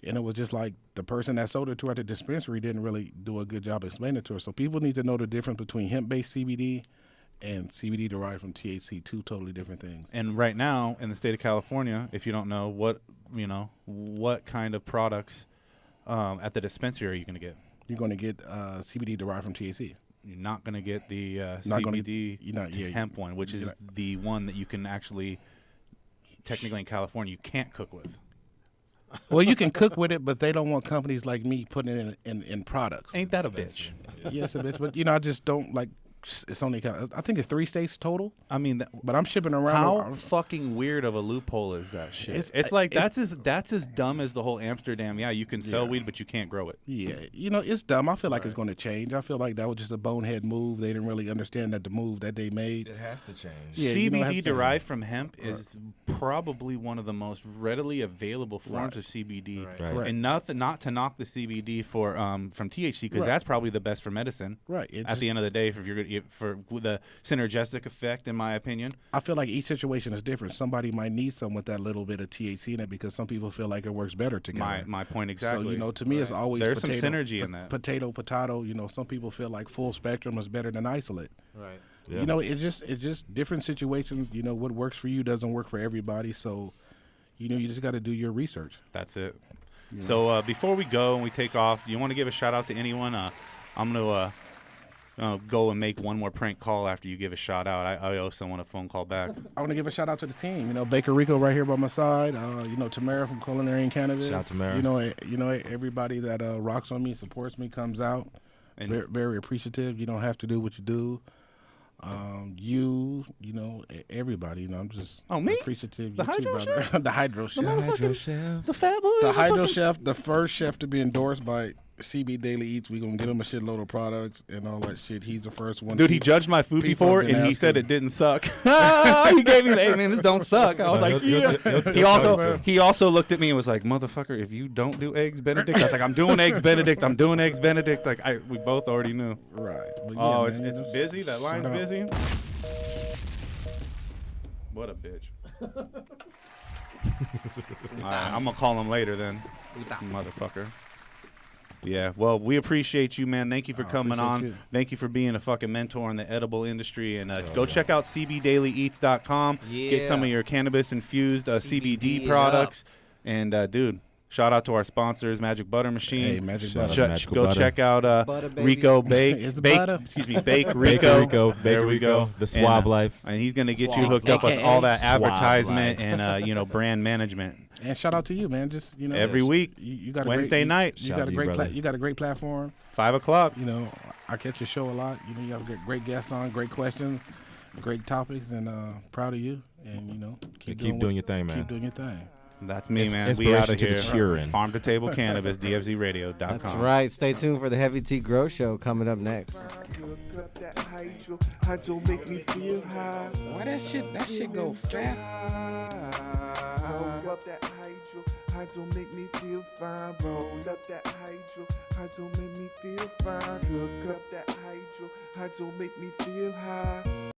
And it was just like the person that sold it to her at the dispensary didn't really do a good job explaining it to her. So people need to know the difference between hemp-based CBD and CBD derived from THC, two totally different things. And right now in the state of California, if you don't know what kind of products at the dispensary are you going to get? You're going to get CBD derived from THC. You're not going to get the CBD hemp one, which is the one that you can actually, technically in California, you can't cook with. Well, you can cook with it, but they don't want companies like me putting it in products. Ain't that a bitch? Yes, a bitch. But I just don't like. It's only. I think it's 3 states total. I mean, but I'm shipping around. How fucking weird of a loophole is that shit? It's like that's as dumb as the whole Amsterdam. Yeah, you can sell weed, but you can't grow it. Yeah, it's dumb. I feel like it's going to change. I feel like that was just a bonehead move. They didn't really understand that the move that they made. It has to change. Yeah, CBD derived from hemp is probably one of the most readily available forms of CBD, Right. and not to knock the CBD from THC because that's probably the best for medicine. Right. At the end of the day, if you're good. For the synergistic effect, in my opinion. I feel like each situation is different. Somebody might need some with that little bit of THC in it because some people feel like it works better together. My point exactly. So, to me, it's always there's some synergy in that. Potato. Some people feel like full spectrum is better than isolate. Right. Yeah. It's just different situations. What works for you doesn't work for everybody. So, you just got to do your research. That's it. So before we go and we take off, you want to give a shout out to anyone? I'm gonna. Go and make one more prank call after you give a shout out. I owe someone a phone call back. I want to give a shout out to the team. Baker Rico right here by my side. Tamara from Culinary and Cannabis. Shout out to Tamara. Everybody that rocks on me, supports me, comes out. And very, very appreciative. You don't have to do what you do. Everybody. I'm just appreciative. The Hydro Chef? The Hydro Chef. The motherfucking chef. The fat boy. The Hydro Chef, the first chef to be endorsed by CBDaily Eats. We're going to get him a shitload of products and all that shit. He's the first one. Dude, he judged my food before, and he said it didn't suck. He gave me the, hey, man, this don't suck. I was like, yeah. He also looked at me and was like, motherfucker, if you don't do Eggs Benedict. I was like, I'm doing Eggs Benedict. I'm doing Eggs Benedict. Like, we both already knew. Right. Oh, it's busy? That line's busy? What a bitch. All right, I'm going to call him later then. Motherfucker. Yeah, well, we appreciate you, man. Thank you for coming on. Thank you for being a fucking mentor in the edible industry. And go check out CBDailyEats.com. Get some of your cannabis-infused CBD products. And, dude, shout out to our sponsors, Magic Butter Machine. Hey, Magic Butter. Go check out Rico Bake. Bake Rico. There we go. The Suave Life. And he's going to get you hooked up with all that advertisement and, brand management. And shout out to you, man. Just every week, you got Wednesday night. You got a great platform. 5 o'clock. I catch your show a lot. You have great guests on, great questions, great topics, and proud of you. And keep doing your thing, man. Keep doing your thing. That's me, man. We out of here. Farm to Table Cannabis, DFZRadio.com. That's right. Stay tuned for the Heavy Tea Grow Show coming up next. Hydro make me feel high. Why that shit go fast? that hydro, hydro make me feel fine. Roll up that hydro, hydro make me feel fine. Cook up that hydro, hydro make me feel high.